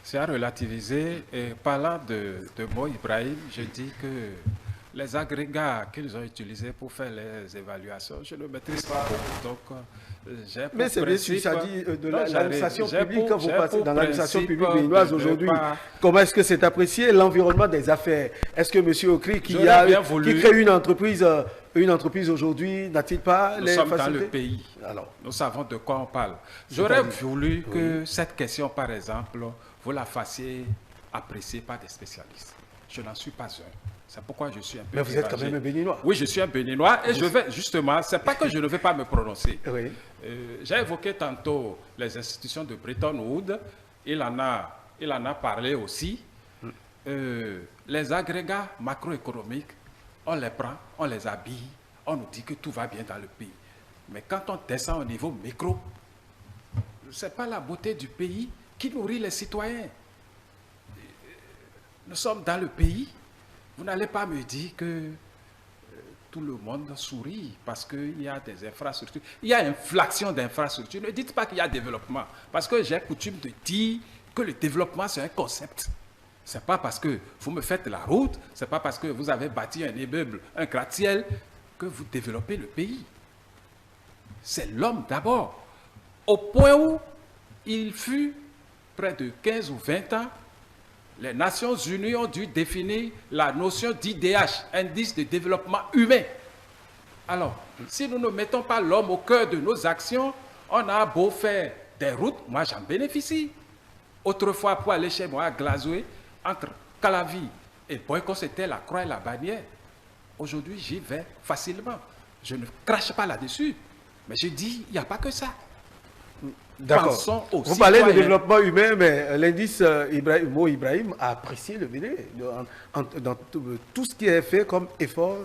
C'est à relativiser. Et parlant de Mo Ibrahim, je dis que les agrégats qu'ils ont utilisés pour faire les évaluations, je ne maîtrise pas. Donc, mais c'est bien sûr, ça dit de l'administration publique, quand vous passez dans l'administration publique béninoise aujourd'hui, comment est-ce que c'est apprécié l'environnement des affaires? Est-ce que M. Okri, qui crée une entreprise aujourd'hui, n'a-t-il pas les facilités? Nous sommes dans le pays. Alors, nous savons de quoi on parle. J'aurais voulu que cette question, par exemple, vous la fassiez apprécier par des spécialistes. Je n'en suis pas un. C'est pourquoi je suis un peu Mais vous êtes quand dérangé. même un Béninois. Oui, je suis un Béninois et je vais justement, c'est pas que je ne vais pas me prononcer. Oui. J'ai évoqué tantôt les institutions de Bretton Woods, il en a parlé aussi. Les agrégats macroéconomiques, on les prend, on les habille, on nous dit que tout va bien dans le pays. Mais quand on descend au niveau micro, ce n'est pas la beauté du pays qui nourrit les citoyens. Nous sommes dans le pays, vous n'allez pas me dire que tout le monde sourit parce qu'il y a des infrastructures. Il y a inflation d'infrastructures. Ne dites pas qu'il y a développement. Parce que j'ai coutume de dire que le développement, c'est un concept. Ce n'est pas parce que vous me faites la route, ce n'est pas parce que vous avez bâti un immeuble, un gratte-ciel, que vous développez le pays. C'est l'homme d'abord. Au point où il fut près de 15 ou 20 ans, les Nations Unies ont dû définir la notion d'IDH, indice de développement humain. Alors, si nous ne mettons pas l'homme au cœur de nos actions, on a beau faire des routes, moi j'en bénéficie. Autrefois, pour aller chez moi à Glazoué, entre Calavi et Boyko, c'était la croix et la bannière. Aujourd'hui, j'y vais facilement. Je ne crache pas là-dessus. Mais je dis, il n'y a pas que ça. D'accord. Vous parlez de développement humain, mais l'indice Ibrahim a apprécié le Bénin dans tout ce qui est fait comme effort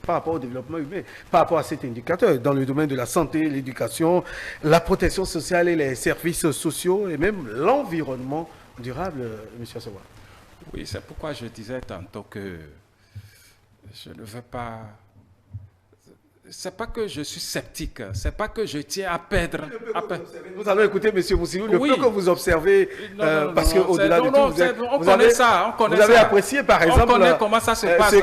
par rapport au développement humain, par rapport à cet indicateur, dans le domaine de la santé, l'éducation, la protection sociale et les services sociaux, et même l'environnement durable, M. Assowa. Oui, c'est pourquoi je disais tantôt que je ne veux pas... C'est pas que je suis sceptique, c'est pas que je tiens à perdre. Nous allons écouter M. Moussillou, le Oui. peu que vous observez, parce qu'au-delà de tout, on connaît ça. Vous avez apprécié, par exemple, on connaît comment ça se passe.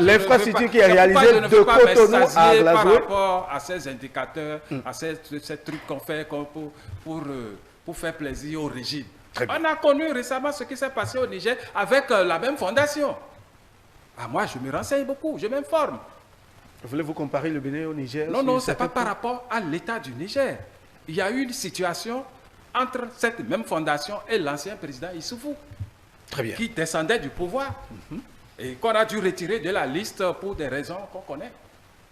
l'infrastructure qui est réalisée de Cotonou à Glazoué. Par rapport à ces indicateurs, à ces trucs qu'on fait pour faire plaisir au régime. On a connu récemment ce qui s'est passé au Niger avec la même fondation. Ah, moi, je me renseigne beaucoup, je m'informe. Voulez-vous comparer le Bénin au Niger? Non, ce n'est pas par rapport à l'État du Niger. Il y a eu une situation entre cette même fondation et l'ancien président Issoufou, qui descendait du pouvoir et qu'on a dû retirer de la liste pour des raisons qu'on connaît.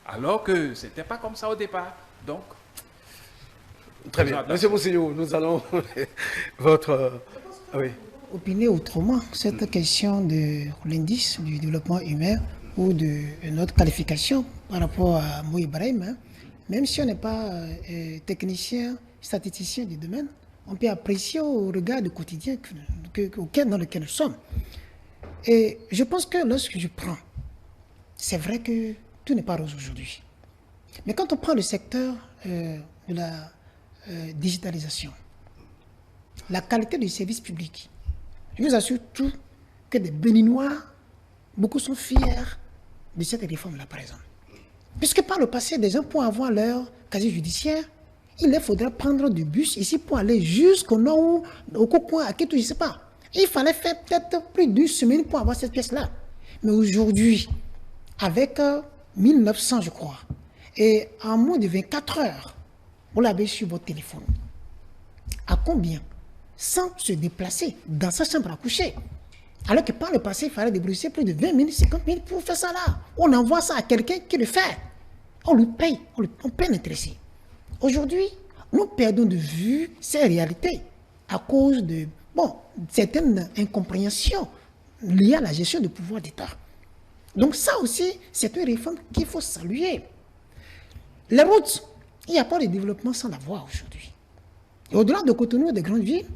Alors que ce n'était pas comme ça au départ. Donc, très bien. Monsieur Moussillou, nous allons votre... oui. Opiner autrement cette question de l'indice du développement humain ou de notre qualification par rapport à Mo Ibrahim, hein. Même si on n'est pas technicien, statisticien du domaine, on peut apprécier au regard du quotidien dans lequel nous sommes. Et je pense que lorsque je prends, c'est vrai que tout n'est pas rose aujourd'hui. Mais quand on prend le secteur de la digitalisation, la qualité du service public, je vous assure tout que des Béninois, beaucoup sont fiers de cette réforme-là, par exemple. Puisque par le passé, des gens, pour avoir leur casier judiciaire, il leur faudrait prendre du bus ici pour aller jusqu'au nord, au coin, à Kétou, je ne sais pas. Il fallait faire peut-être plus d'une semaine pour avoir cette pièce-là. Mais aujourd'hui, avec 1900, je crois, et en moins de 24 heures, vous l'avez sur votre téléphone. À combien? Sans se déplacer dans sa chambre à coucher. Alors que par le passé, il fallait débourser plus de 20 000, 50 000 pour faire ça là. On envoie ça à quelqu'un qui le fait. On lui paye, on paye l'intéressé. Aujourd'hui, nous perdons de vue ces réalités à cause de certaines incompréhensions liées à la gestion du pouvoir d'État. Donc ça aussi, c'est une réforme qu'il faut saluer. Les routes, il n'y a pas de développement sans la voie aujourd'hui. Et au-delà de Cotonou et des grandes villes,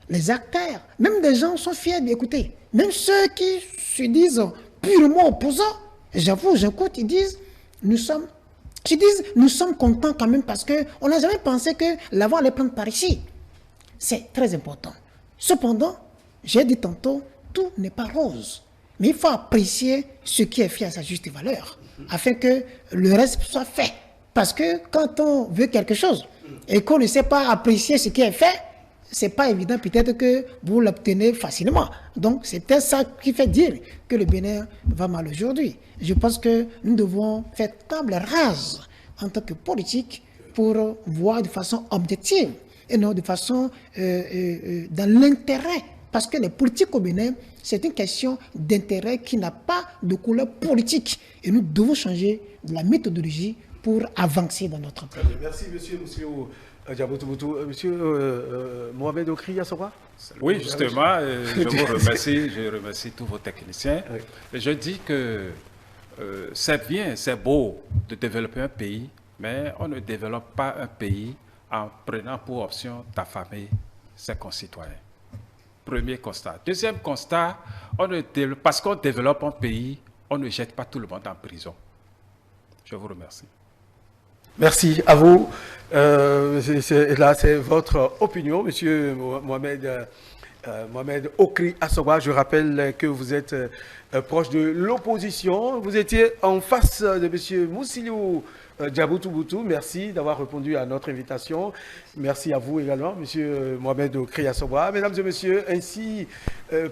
les acteurs, même des gens sont fiers d'écouter. Même ceux qui se disent purement opposants, j'avoue, j'écoute, ils disent, nous sommes contents quand même parce qu'on n'a jamais pensé que la voie allait prendre par ici. C'est très important. Cependant, j'ai dit tantôt, tout n'est pas rose. Mais il faut apprécier ce qui est fait à sa juste valeur, afin que le reste soit fait. Parce que quand on veut quelque chose et qu'on ne sait pas apprécier ce qui est fait, c'est pas évident peut-être que vous l'obtenez facilement. Donc c'est peut-être ça qui fait dire que le Bénin va mal aujourd'hui. Je pense que nous devons faire table rase en tant que politique pour voir de façon objective et non de façon dans l'intérêt Parce que les politiques au Bénin, c'est une question d'intérêt qui n'a pas de couleur politique. Et nous devons changer de la méthodologie pour avancer dans notre pays. Merci, monsieur Diaboutou. Monsieur Mohamed Okri Assoba. Oui, justement, je remercie tous vos techniciens. Oui. Je dis que c'est bien, c'est beau de développer un pays, mais on ne développe pas un pays en prenant pour option d'affamer ses concitoyens. Premier constat. Deuxième constat, parce qu'on développe un pays, on ne jette pas tout le monde en prison. Je vous remercie. Merci à vous. Là, c'est votre opinion, monsieur Mohamed Okri Assoba. Je rappelle que vous êtes proche de l'opposition. Vous étiez en face de monsieur Moussilou Diaboutou. Merci d'avoir répondu à notre invitation. Merci à vous également, monsieur Mohamed Okri Assoba. Mesdames et messieurs, ainsi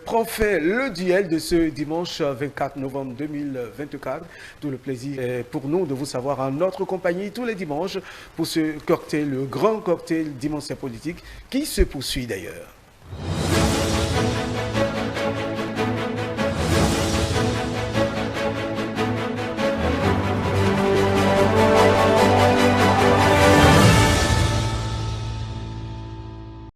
prend fin le duel de ce dimanche 24 novembre 2024. Tout le plaisir est pour nous de vous savoir en notre compagnie tous les dimanches pour ce cocktail, le grand cocktail d'immense politique qui se poursuit d'ailleurs.